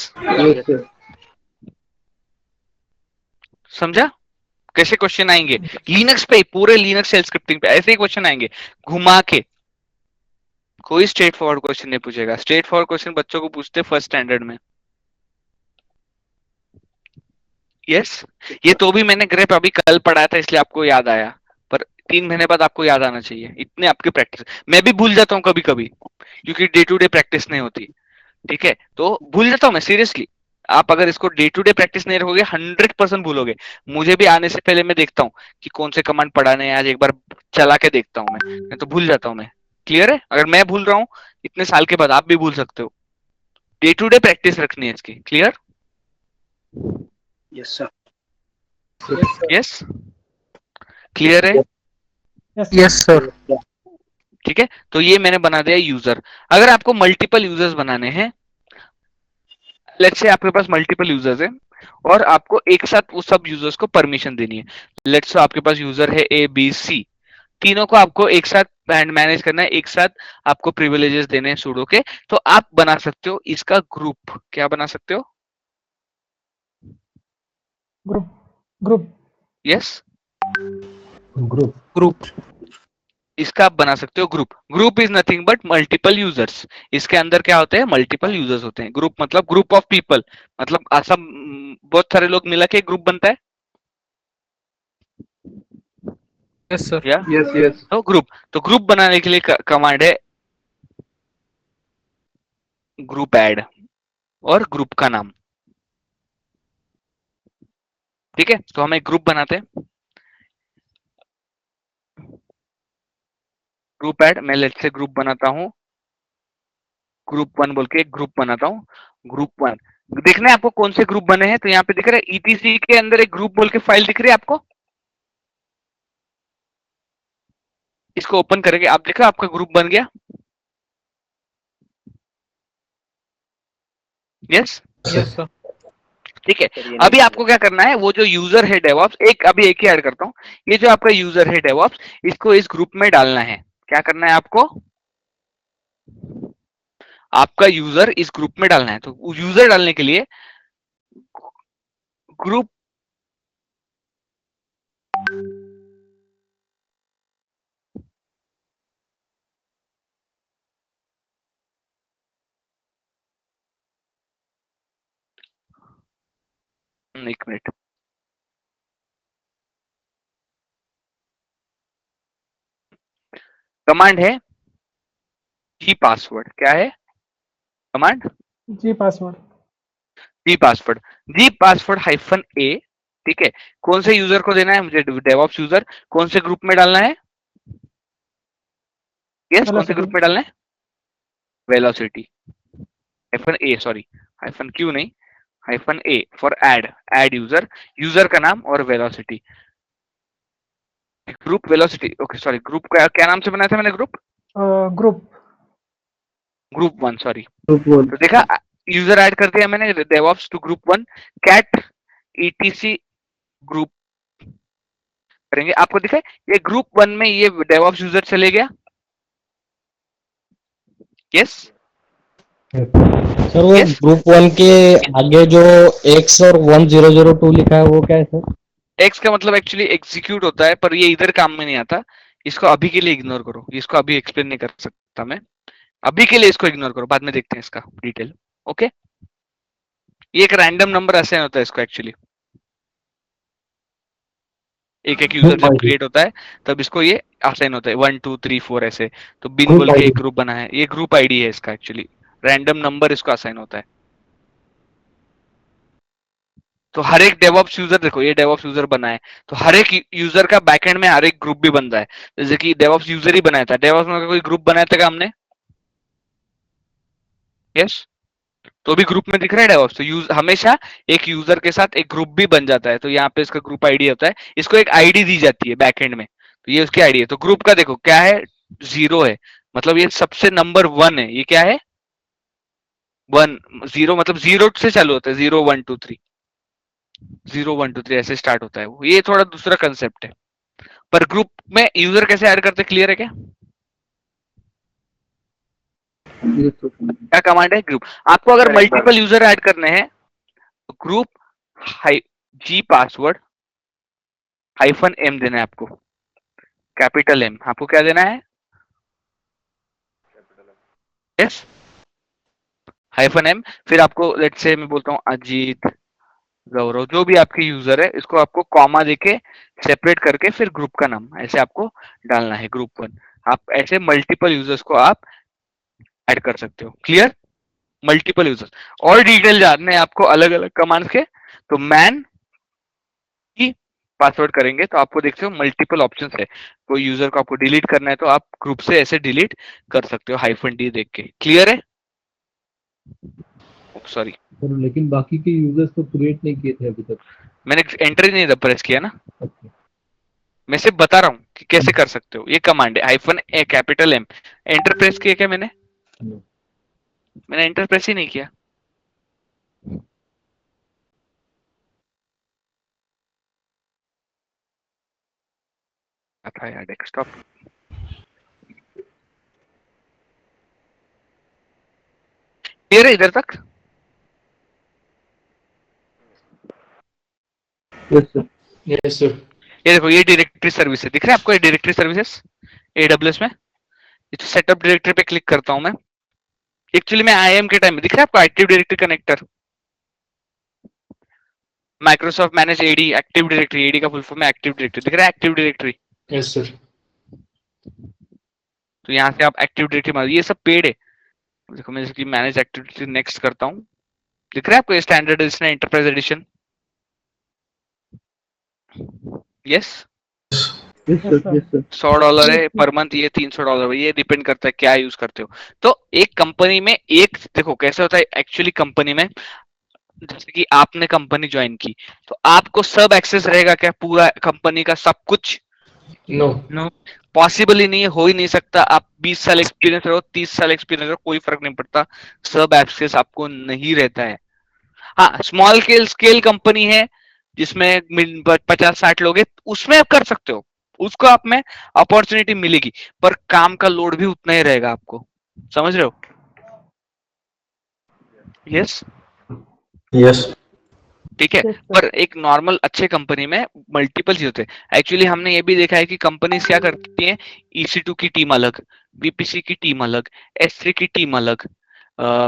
समझा कैसे क्वेश्चन आएंगे? लिनक्स पे, पूरे लिनक्स शेल स्क्रिप्टिंग पे ऐसे ही क्वेश्चन आएंगे घुमा के। कोई स्ट्रेट फॉरवर्ड क्वेश्चन नहीं पूछेगा। स्ट्रेट फॉरवर्ड क्वेश्चन बच्चों को पूछते फर्स्ट स्टैंडर्ड में। यस, ये तो भी मैंने ग्रेप अभी कल पढ़ा था इसलिए आपको याद आया, पर 3 महीने बाद आपको याद आना चाहिए, इतने आपकी प्रैक्टिस। मैं भी भूल जाता हूँ कभी कभी, क्योंकि डे टू डे प्रैक्टिस नहीं होती, ठीक है, तो भूल जाता हूँ मैं सीरियसली। आप अगर इसको डे टू डे प्रैक्टिस नहीं रखोगे 100% भूलोगे। मुझे भी आने से पहले मैं देखता हूँ कि कौन से कमांड पढ़ाने हैं, आज एक बार चला के देखता हूँ मैं तो भूल जाता हूँ मैं। क्लियर है? अगर मैं भूल रहा हूँ इतने साल के बाद, आप भी भूल सकते हो। डे टू डे प्रैक्टिस रखनी है इसकी। Clear? Yes sir. Yes, clear है? Yes, sir. ठीक है, तो ये मैंने बना दिया यूजर। अगर आपको मल्टीपल यूजर्स बनाने हैं, लेट्स से आपके पास मल्टीपल यूजर्स है और आपको एक साथ उस सब यूजर्स को परमिशन देनी है। लेट्स से आपके पास यूजर है ए बी सी, तीनों को आपको एक साथ मैनेज करना है, एक साथ आपको प्रिविलेजेस देने हैं सूडो के। तो आप बना सकते हो इसका ग्रुप। क्या बना सकते हो? Group group yes, Group. इसका आप बना सकते हो group. Group is nothing but multiple users. इसके अंदर क्या होते हैं? मल्टीपल यूजर्स होते हैं। ग्रुप मतलब ग्रुप ऑफ पीपल, मतलब ऐसा बहुत सारे लोग मिला के ग्रुप बनता है Yes, sir. या यस यस तो ग्रुप। तो ग्रुप बनाने के लिए कमांड है ग्रुप ऐड और ग्रुप का नाम। ठीक है, तो हम एक ग्रुप बनाते हैं। ग्रुप ऐड, मैं लेट्स से ग्रुप बनाता हूं, ग्रुप 1 बोल के एक ग्रुप बनाता हूं। ग्रुप 1 देखना है आपको कौन से ग्रुप बने हैं, तो यहाँ पे दिख रहा है ईटीसी के अंदर एक ग्रुप बोल के फाइल दिख रही है आपको। इसको ओपन करेंगे, आप देखो आपका ग्रुप बन गया। Yes, Yes, sir. ठीक है। अभी आपको क्या करना है, वो जो यूजर है डेवऑप्स, अभी एक ही ऐड करता हूँ। ये जो आपका यूजर है डेवऑप्स, इसको इस ग्रुप में डालना है। क्या करना है आपको? आपका यूजर इस ग्रुप में डालना है। तो यूजर डालने के लिए ग्रुप एक मिनट, कमांड है जी पासवर्ड। क्या है कमांड? जी पासवर्ड। जी पासवर्ड। जी पासवर्ड हाइफन ए। ठीक है, कौन से यूजर को देना है मुझे? DevOps user. कौन से ग्रुप में डालना है? यस, कौन से ग्रुप में डालना है? Velocity hyphen A, sorry hyphen Q नहीं, hyphen A for add user. User का नाम और velocity. Group velocity, okay sorry, group का क्या नाम से बनाया था मैंने group? Group group 1, sorry. Group 1 तो देखा, यूजर ऐड कर दिया मैंने DevOps to group 1, cat E T C group करेंगे। आपको दिखा ये ग्रुप 1 में ये डेवऑप्स यूजर चले गया। यस, सर वो ग्रुप 1 के आगे जो X और 1002 लिखा है वो क्या है सर? एक्स का मतलब एक्चुअली एग्जीक्यूट होता है, पर ये इधर काम में नहीं आता। इसको अभी के लिए इग्नोर करो, इसको अभी एक्सप्लेन नहीं कर सकता मैं। अभी के लिए इसको इग्नोर करो, बाद में देखते हैं इसका डिटेल। ओके, ये एक रैंडम नंबर असाइन होता है इसको एक्चुअली। एक एक यूजर जब क्रिएट होता है तब इसको ये असाइन होता है 1 2 3 4 ऐसे। तो बिन बोल के एक ग्रुप बना है, ये ग्रुप आईडी है इसका एक्चुअली। रैंडम नंबर इसको असाइन होता है। तो हर एक डेवऑप्स यूजर, देखो ये डेवऑप्स यूजर बना है, तो हर एक यूजर का बैकएंड में हर एक ग्रुप भी बनता है। जैसे कि डेवऑप्स यूजर ही बनाया था, डेवऑप्स में कोई ग्रुप बनाया था क्या हमने? यस, तो भी ग्रुप में दिख रहा है डेवऑप्स। तो हमेशा एक यूजर के साथ एक ग्रुप भी बन जाता है। तो यहाँ पे इसका ग्रुप आईडी होता है, इसको एक आईडी दी जाती है बैकएंड में, तो ये उसकी आईडी है। तो ग्रुप का देखो क्या है, 0 है, मतलब ये सबसे नंबर 1 है। ये क्या है? 1 0 मतलब 0 से चालू होता है, 0 1 2 3, 0 1 2 3 ऐसे स्टार्ट होता है वो। ये थोड़ा दूसरा कंसेप्ट है। पर ग्रुप में यूजर कैसे ऐड करते, क्लियर है क्या? क्या कमांड है? ग्रुप। आपको अगर मल्टीपल यूजर ऐड करने हैं तो group G password hyphen M देना है आपको, कैपिटल एम। आपको क्या देना है? Yes, hyphen M. फिर आपको लेट्स से मैं बोलता हूं अजीत गौरव, जो भी आपके यूजर है, इसको आपको कॉमा देके सेपरेट करके फिर ग्रुप का नाम ऐसे आपको डालना है, ग्रुप 1। आप ऐसे मल्टीपल यूजर्स को आप ऐड कर सकते हो। क्लियर? Multiple users. और डिटेल जानने हैं आपको अलग अलग कमांड्स के, तो मैन की पासवर्ड करेंगे तो आपको देखते हो मल्टीपल ऑप्शंस है। कोई यूजर को आपको डिलीट करना है तो आप ग्रुप से ऐसे डिलीट कर सकते हो -d देख के। क्लियर है? सॉरी, सर लेकिन बाकी के यूजर्स तो क्रिएट नहीं किए थे अभी तक। मैंने एंटर ही नहीं प्रेस किया ना, अच्छा। मैं सिर्फ बता रहा हूँ कि कैसे कर सकते हो। ये कमांड है -A capital M। Enter press किया क्या मैंने? मैंने एंटर प्रेस ही नहीं किया। था यार डेस्कटॉप। क्लियर है इधर तक? Yes sir. Yes sir. ये देखो, ये डायरेक्टरी सर्विस है, दिख रहा है आपको? ये डायरेक्टरी सर्विसेज AWS में। इस सेटअप डायरेक्टरी पे क्लिक करता हूं मैं। एक्चुअली मैं IAM के टाइम में, दिख रहा है आपको active directory connector? Microsoft manage AD, active directory. AD का फुल फॉर्म है एक्टिव डायरेक्टरी, दिख रहा है एक्टिव डायरेक्टरी? Yes sir. तो यहाँ से आप एक्टिव डायरेक्टरी मार, ये सब पेड है। देखो मैं इसकी मैनेज एक्टिव डायरेक्टरी नेक्स्ट करता हूँ, दिख रहा है आपको? Standard addition, enterprise edition. Yes, yes sir. Yes sir. $100 है पर मंथ, ये $300 है। ये डिपेंड करता है क्या यूज करते हो। तो एक कंपनी में एक, देखो कैसे होता है एक्चुअली कंपनी में, जैसे कि आपने कंपनी ज्वाइन की तो आपको सब एक्सेस रहेगा क्या पूरा कंपनी का सब कुछ? नो। नो, पॉसिबल ही नहीं है, हो ही नहीं सकता। आप 20 साल एक्सपीरियंस रहो, 30 साल एक्सपीरियंस रहो, कोई फर्क नहीं पड़ता, सब एक्सेस आपको नहीं रहता है। हाँ, स्मॉल स्केल कंपनी है जिसमें 50-60 लोग हैं, उसमें आप कर सकते हो, उसको आप में अपॉर्चुनिटी मिलेगी, पर काम का लोड भी उतना ही रहेगा आपको। समझ रहे हो? यस, यस ठीक है। पर एक नॉर्मल अच्छे कंपनी में मल्टीपल चीज होते हैं। एक्चुअली हमने ये भी देखा है कि कंपनीज क्या करती हैं, EC2 की टीम अलग, VPC की टीम अलग, S3 की टीम अलग,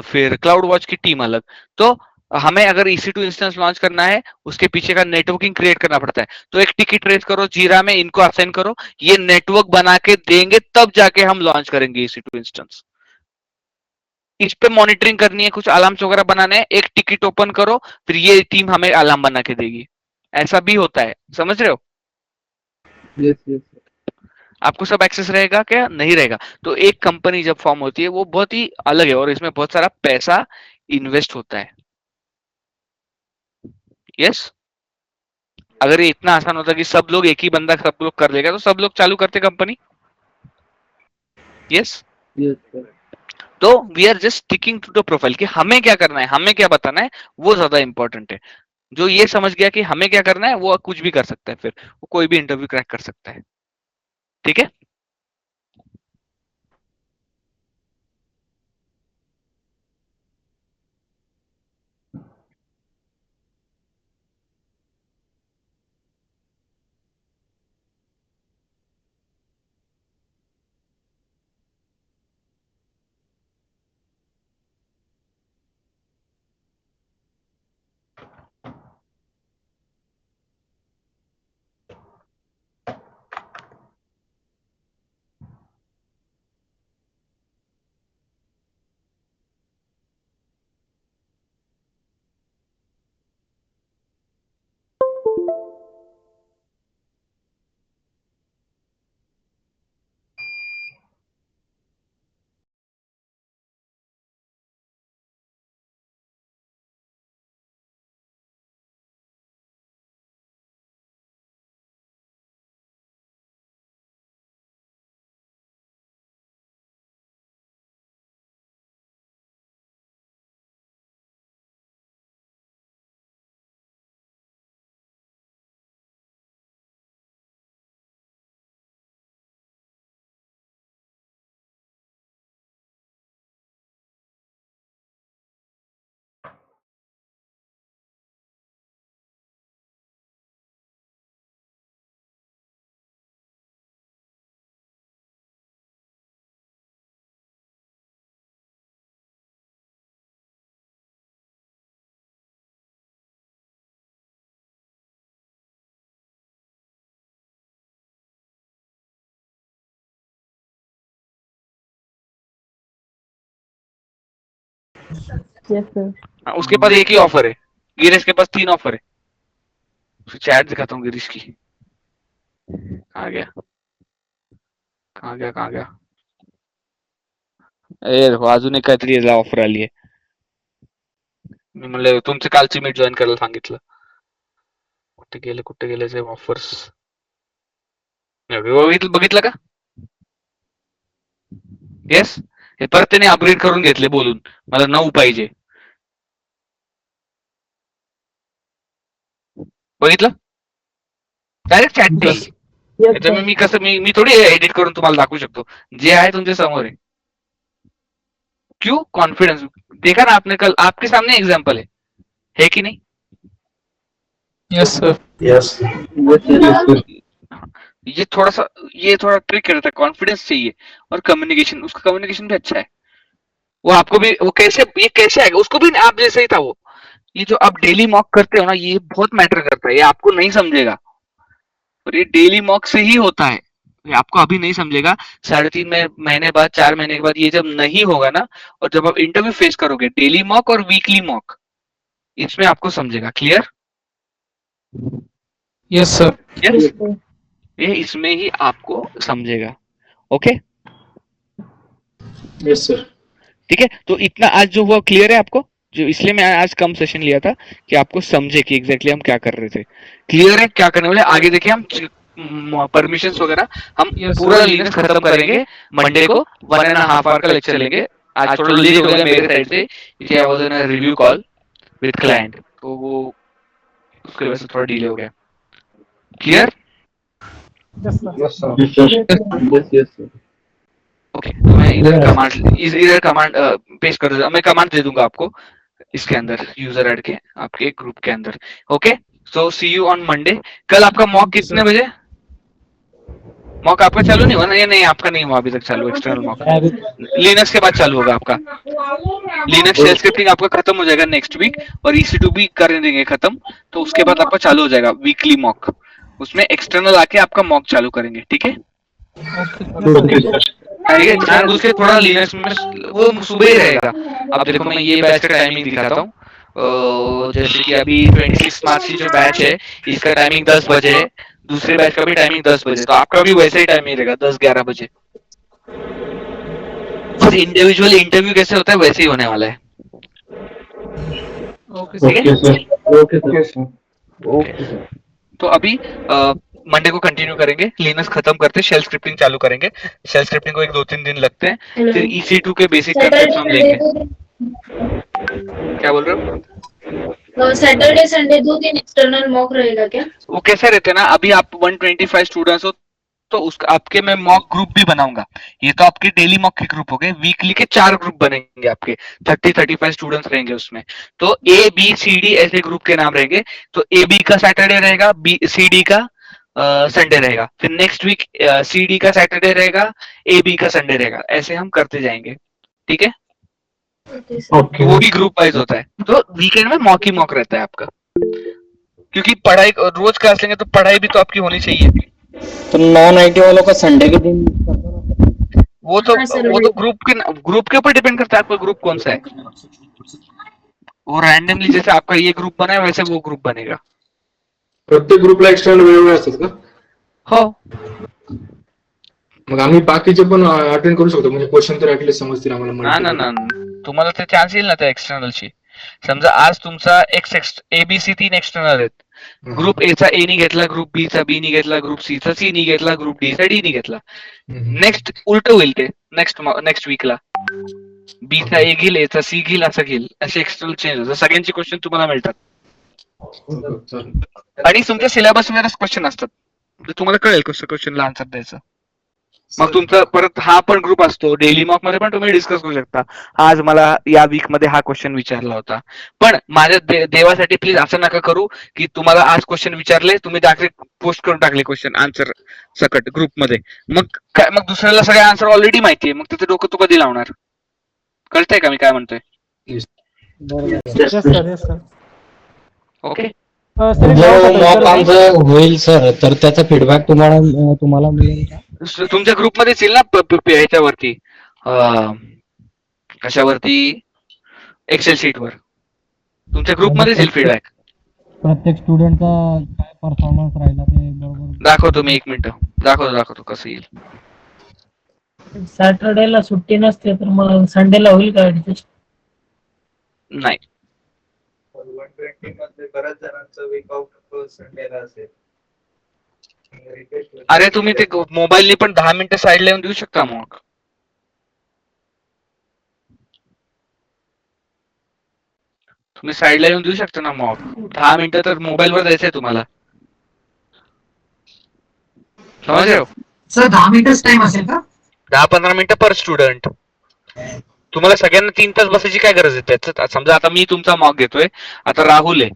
फिर क्लाउड वॉच की टीम अलग। तो हमें अगर EC2 इंस्टेंस लॉन्च करना है, उसके पीछे का नेटवर्किंग क्रिएट करना पड़ता है। तो एक टिकट रेस करो जीरा में, इनको असाइन करो, ये नेटवर्क बना के देंगे, तब जाके हम लॉन्च करेंगे EC2 इंस्टेंस। इस पे मॉनिटरिंग करनी है, कुछ अलार्म्स वगैरह बनाने हैं, एक टिकट ओपन करो, फिर ये टीम हमें अलार्म बना के देगी। ऐसा भी होता है, समझ रहे हो? Yes yes. आपको सब एक्सेस रहेगा क्या? नहीं रहेगा। तो एक कंपनी जब फॉर्म होती है वो बहुत ही अलग है, और इसमें बहुत सारा पैसा इन्वेस्ट होता है। यस, अगर ये इतना आसान होता कि सब लोग, एक ही बंदा सब लोग कर लेगा, तो सब लोग चालू करते कंपनी। Yes, yes sir. तो we are just sticking to the profile कि हमें क्या करना है, हमें क्या बताना है, वो ज्यादा इंपॉर्टेंट है। जो ये समझ गया कि हमें क्या करना है, वो कुछ भी कर सकता है, फिर वो कोई भी इंटरव्यू क्रैक कर सकता है। ठीक है? Yes sir. हाँ, उसके पास एक ही ऑफर है, गिरीश के पास 3 ऑफर है। चैट दिखाता हूँ गिरीश की। कहाँ गया कहाँ गया कहाँ गया? ए देखो अजून एक काहीतरी ऑफर आली आहे. मी म्हणलं तुमचे कालची मीट जॉईन करायला सांगितलं. कुठे गेले ते ऑफर्स? बघितलं का? येस, हे परत त्याने अपग्रेड करून घेतले बोलून मला 9 पाहिजे. बघितलं? डायरेक्ट चॅट नाही. त्याच्यामुळे मी कसं मी थोडी एडिट करून तुम्हाला दाखवू शकतो. जे आहे तुमच्या समोर आहे. क्यों? कॉन्फिडेंस. देखा ना आपने कल, आपके सामने एग्जाम्पल है कि नहीं? Yes sir. यस ये थोड़ा ट्रिक रहता है, कॉन्फिडेंस चाहिए और कम्युनिकेशन. उसका कम्युनिकेशन भी अच्छा है. वो आपको भी वो ये कैसे आएगा? उसको भी आप जैसे ही था वो. ये जो आप डेली मॉक करते हो ना, ये बहुत मैटर करता है. ये आपको नहीं समझेगा और ये डेली मॉक से ही होता है. ये आपको अभी नहीं समझेगा. 3.5 महीने बाद, 4 महीने के बाद ये जब नहीं होगा ना, और जब आप इंटरव्यू फेस करोगे, डेली मॉक और वीकली मॉक, इसमें आपको समझेगा. क्लियर? Yes sir. यस, ये इसमें ही आपको समझेगा. Okay, yes sir. ठीक है. तो इतना आज जो हुआ क्लियर है आपको? जो इसलिए मैं आज कम सेशन लिया था कि आपको समझे कि एग्जैक्टली हम क्या कर रहे थे. क्लियर है क्या करने वाले? आगे देखिए हम परमिशंस वगैरह हम पूरा लिनक्स खत्म करेंगे मंडे को. 1.5 आवर का लेक्चर लेंगे. आज थोड़ा लेट हो गया मेरे साइड से, इसलिए I was in a review call with client, तो वो उसकी वजह से थोड़ा डिले हो गया. Clear? Yes sir. Yes sir. Okay, मैं इधर कमांड पेश कर देता. मैं कमांड दे दूंगा आपको इसके अंदर, यूजर ऐड के आपके ग्रुप के अंदर. Okay, so see you on Monday. कल आपका मॉक कितने बजे? मॉक आपका चालू नहीं हुआ ना? ये नहीं, आपका नहीं हुआ अभी तक चालू. एक्सटर्नल मॉक लिनक्स के बाद चालू होगा आपका. लिनक्स शेल स्क्रिप्टिंग आपका खत्म हो जाएगा नेक्स्ट वीक, और EC2 भी कर देंगे खत्म. तो उसके बाद आपका चालू हो जाएगा वीकली मॉक. उसमें एक्सटर्नल आके आपका मॉक चालू करेंगे. ठीक है? ध्यान उसके थोड़ा लिनक्स में वो सुबह ही रहेगा. अब देखो मैं ये बैच का टाइमिंग दिखाता हूँ. जैसे कि अभी 26 मार्च की जो बैच है, इसका टाइमिंग 10 बजे है. दूसरे बैच का भी टाइमिंग 10 बजे. तो आपका भी वैसे ही टाइमिंग रहेगा, 10-11 बजे. बस इंडिविजुअल इंटरव्यू कैसे होता है वैसे ही होने वाला है. Okay sir. तो अभी मंडे को कंटिन्यू करेंगे. लिनक्स खत्म करते, शेल स्क्रिप्टिंग चालू करेंगे. शेल स्क्रिप्टिंग को 1-2-3 दिन लगते हैं. फिर EC2 के बेसिक कंसेप्ट हम लेंगे. क्या बोल रहे हो? सैटरडे संडे 2 दिन एक्सटर्नल मॉक रहेगा क्या? वो कैसे रहते हैं ना, अभी आप 125 स्टूडेंट्स हो तो उसका आपके मैं मॉक ग्रुप भी बनाऊंगा. ये तो आपके डेली मॉक के ग्रुप हो गए. वीकली के 4 ग्रुप बनेंगे आपके. 30-35 स्टूडेंट्स रहेंगे उसमें. तो ABCD ऐसे ग्रुप के नाम रहेंगे. तो AB का सैटरडे रहेगा, CD का संडे रहेगा. फिर नेक्स्ट वीक CD का सैटरडे रहेगा, AB का संडे रहेगा. ऐसे हम करते जाएंगे. ठीक है? वो भी ग्रुप वाइज होता है. तो वीकेंड में मॉक ही मॉक रहता है आपका, क्योंकि पढ़ाई रोज क्लास लेंगे तो पढ़ाई भी तो आपकी होनी चाहिए. तो नॉन IT वालों का संडे के दिन वो तो ग्रुप के ऊपर डिपेंड करता है आपका ग्रुप कौन सा है. वो रैंडमली जैसे आपका ये ग्रुप बना है वैसे वो ग्रुप बनेगा. प्रत्येक ग्रुपला एक्सटर्नल वेगवेगळे असतात का? हो, मग आम्ही बाकीचे पण अटेंड करू शकतो, म्हणजे क्वेश्चन तर ऍटलीस्ट समजतील आम्हाला. ना तुम्हाला ते चान्स येईल ना त्या एक्सटर्नलची. समजा आज तुमचा ABC 3 एक्सटर्नल आहेत. ग्रुप A चा A नी घेतला, ग्रुप B चा B नी घेतला, ग्रुप C चा C नी घेतला, ग्रुप D चा D नी घेतला. नेक्स्ट उलट होईल ते नेक्स्ट वीकला. B चा A घेईल, A चा C घेईल, असं घेईल. असे एक्सटर्नल चेंज होतात. सगळ्यांचे क्वेश्चन तुम्हाला मिळतात आणि तुमच्या सिलेबस मध्ये क्वेश्चन असतात. तुम्हाला कळेल कसं क्वेश्चनला आन्सर द्यायचं. मग तुमचा परत हा पण ग्रुप असतो. डेली मॉक मध्ये पण तुम्ही डिस्कस करू शकता. आज मला या वीक मध्ये हा क्वेश्चन विचारला होता. पण माझ्या देवासाठी प्लीज असं नका करू की तुम्हाला आज क्वेश्चन विचारले, तुम्ही डायरेक्ट पोस्ट करून टाकले क्वेश्चन आन्सर सकट ग्रुप मध्ये. मग दुसऱ्याला सगळे आन्सर ऑलरेडी माहितीये, मग त्याचं डोकं तू कधी लावणार? कळतंय का मी काय म्हणतोय? Yes sir. ओके. जो मॉक आमचं होईल सर, तर त्याचा फीडबॅक तुम्हाला मिळेल का? तुमच्या ग्रुपमध्येच येईल ना ह्याच्यावरती, कशावरती, एक्सेल शीटवर तुमच्या ग्रुपमध्येच येईल फीडबॅक. प्रत्येक स्टुडंटचा काय परफॉर्मन्स राहिला ते बरोबर दाखवतो मी, 1 मिनिट दाखवतो कसं येईल. सॅटर्डेला सुट्टी नसते तर मग संडेला होईल का ऍडजस्ट? नाही, 120 मध्ये बऱ्याच जणांचं वीक आउट संडेला असेल. अरे तुम्ही ते मोबाईलने पण 10 मिनिटं साईडला येऊन देऊ शकता. मग तुम्ही साईडला येऊन देऊ शकता ना. मग 10 मिनिटं तर मोबाईलवर द्यायचंय तुम्हाला. समज रहे हो? सर 10 मिनिटच टाइम असेल का? 10-15 मिनिटं पर स्टुडंट. तुम्हाला सगळ्यांना 3 तास बसायची काय गरज आहे त्याचं? समजा आता मी तुमचा मॉक घेतोय, आता राहुल आहे,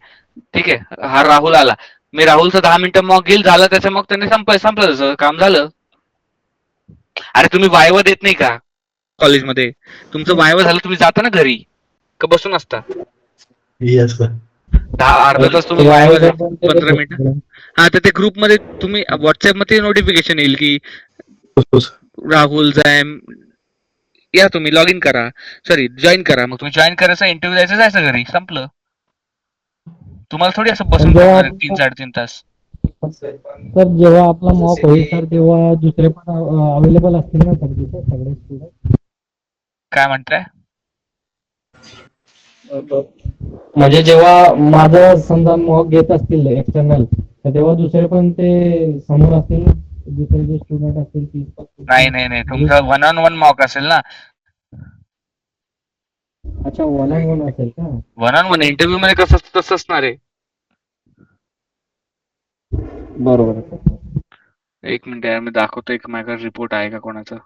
ठीक आहे, हा राहुल आला, मी राहुलचं 10 मिनिटं मॉक घेईल, झालं त्याचं मग त्याने संपलं त्याचं काम झालं. अरे तुम्ही वायवा देत नाही का कॉलेजमध्ये? तुमचं वायवा झालं तुम्ही जाता ना घरी, का बसून असता? Yes sir. 10-अर्धा तास तुम्ही वायवा द्या, 15 मिनिटं. हा, तर ते ग्रुपमध्ये तुम्ही व्हॉट्सअप मध्ये नोटिफिकेशन येईल की राहुल जॅम या, तुम्ही लॉग इन करा, सॉरी जॉईन करा. मग तुम्ही जॉईन करायचा, इंटरव्ह्यू द्यायचं, जायचं घरी, संपलं. तुम्हाला थोडी असं बसून 3-3.5 तास. तर जेव्हा आपला मॉक होईल सर तेव्हा दुसरे पण अवेलेबल असतील ना सर तिथे सगळे स्टुडंट? काय म्हणताय? म्हणजे जेव्हा माझं समजा मॉक घेत असतील एक्सटर्नल, तर तेव्हा दुसरे पण ते समोर असतील, दुसरे जे स्टुडंट असतील ती? नाही, तुमचं 1-on-1 मॉक असेल ना. अच्छा, 1-on-1 असेल का? 1-on-1 इंटरव्ह्यू मध्ये कसं असणार आहे? बरोबर. 1 मिनिट यार, मी दाखवतो एक माझ्याकडे रिपोर्ट आहे का कोणाचा.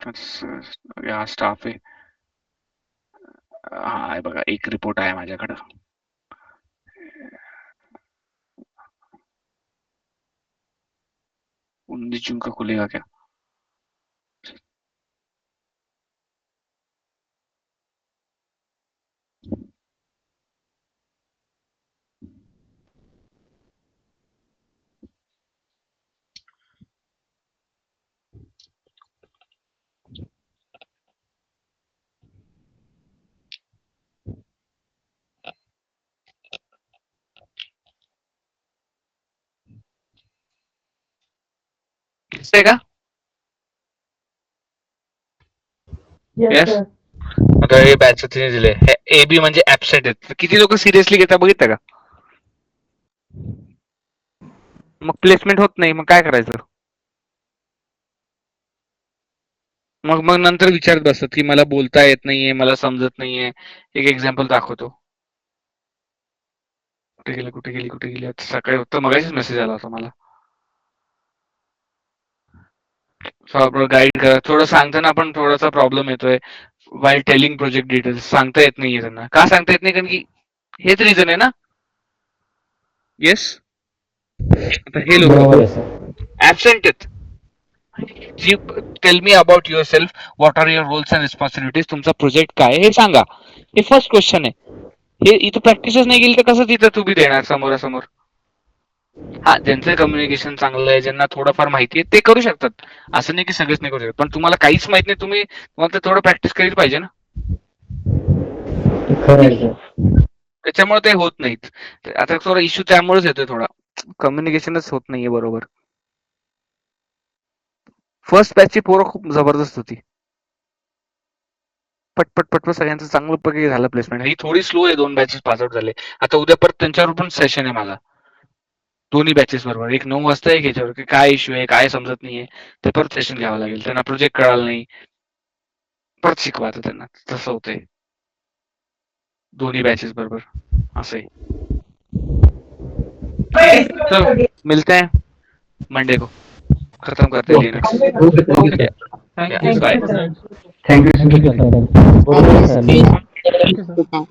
हा स्टाफ आहे, हा बघा, एक रिपोर्ट आहे माझ्याकडं. जून का खुलेगा क्या? दिसतंय का? Yes, sir. आता हे बॅच दिले, ए बी म्हणजे ऍबसेंट आहेत. किती लोक सिरियसली घेता बघितलं का? मग प्लेसमेंट होत नाही, मग काय करायचं? मग नंतर विचारत बसतात की मला बोलता येत नाहीये, मला समजत नाहीये. एक एक्झाम्पल दाखवतो. कुठे गेली? आता सकाळी होतं, मगाशीच मेसेज आला होता मला. गाईड करा, थोडं सांगताना पण थोडासा प्रॉब्लेम येतोय. वाईल टेलिंग प्रोजेक्ट डिटेल्स सांगता येत नाहीये त्यांना. का सांगता येत नाही? कारण की हेच रिझन आहे ना. येस, आता हे लोक ऍबसेंट आहेत. Tell me about yourself, what are your roles and responsibilities, तुमचा प्रोजेक्ट काय हे सांगा. हे फर्स्ट क्वेश्चन आहे. हे इथं प्रॅक्टिसच नाही केली तर कसं तिथं तुम्ही देणार समोरासमोर? हा, ज्यांचं कम्युनिकेशन चांगलं आहे, ज्यांना थोडंफार माहिती आहे, ते करू शकतात. असं नाही की सगळेच नाही करू शकत. पण तुम्हाला काहीच माहित नाही, तुम्हाला थोडं प्रॅक्टिस केली पाहिजे ना. त्याच्यामुळे ते होत नाहीत. आता थोडा इश्यू त्यामुळेच येतोय, थोडा कम्युनिकेशनच होत नाहीये बरोबर. फर्स्ट बॅचची पोरं खूप जबरदस्त होती. पटपट सगळ्यांचं चांगलं पैकी झालं प्लेसमेंट. ही थोडी स्लो आहे, 2 बॅचेस पास आउट झाले. आता उद्या परत त्यांच्यावर पण सेशन आहे माझा, दोन्ही बॅचेस बरोबर. एक 9 वाजता, एक याच्यावर, की काय इश्यू आहे, काय समजत नाहीये, ते परत सेशन घ्यावं लागेल. त्यांना प्रोजेक्ट कळाला नाही, परत शिकवा आता त्यांना. तसं होतंय दोन्ही बॅचेस बरोबर, असं आहे. चलो, मिलते हैं मंडे को, खत्म करते हैं Linux. Thank you, sir. Thank you sir. Thank you, sir.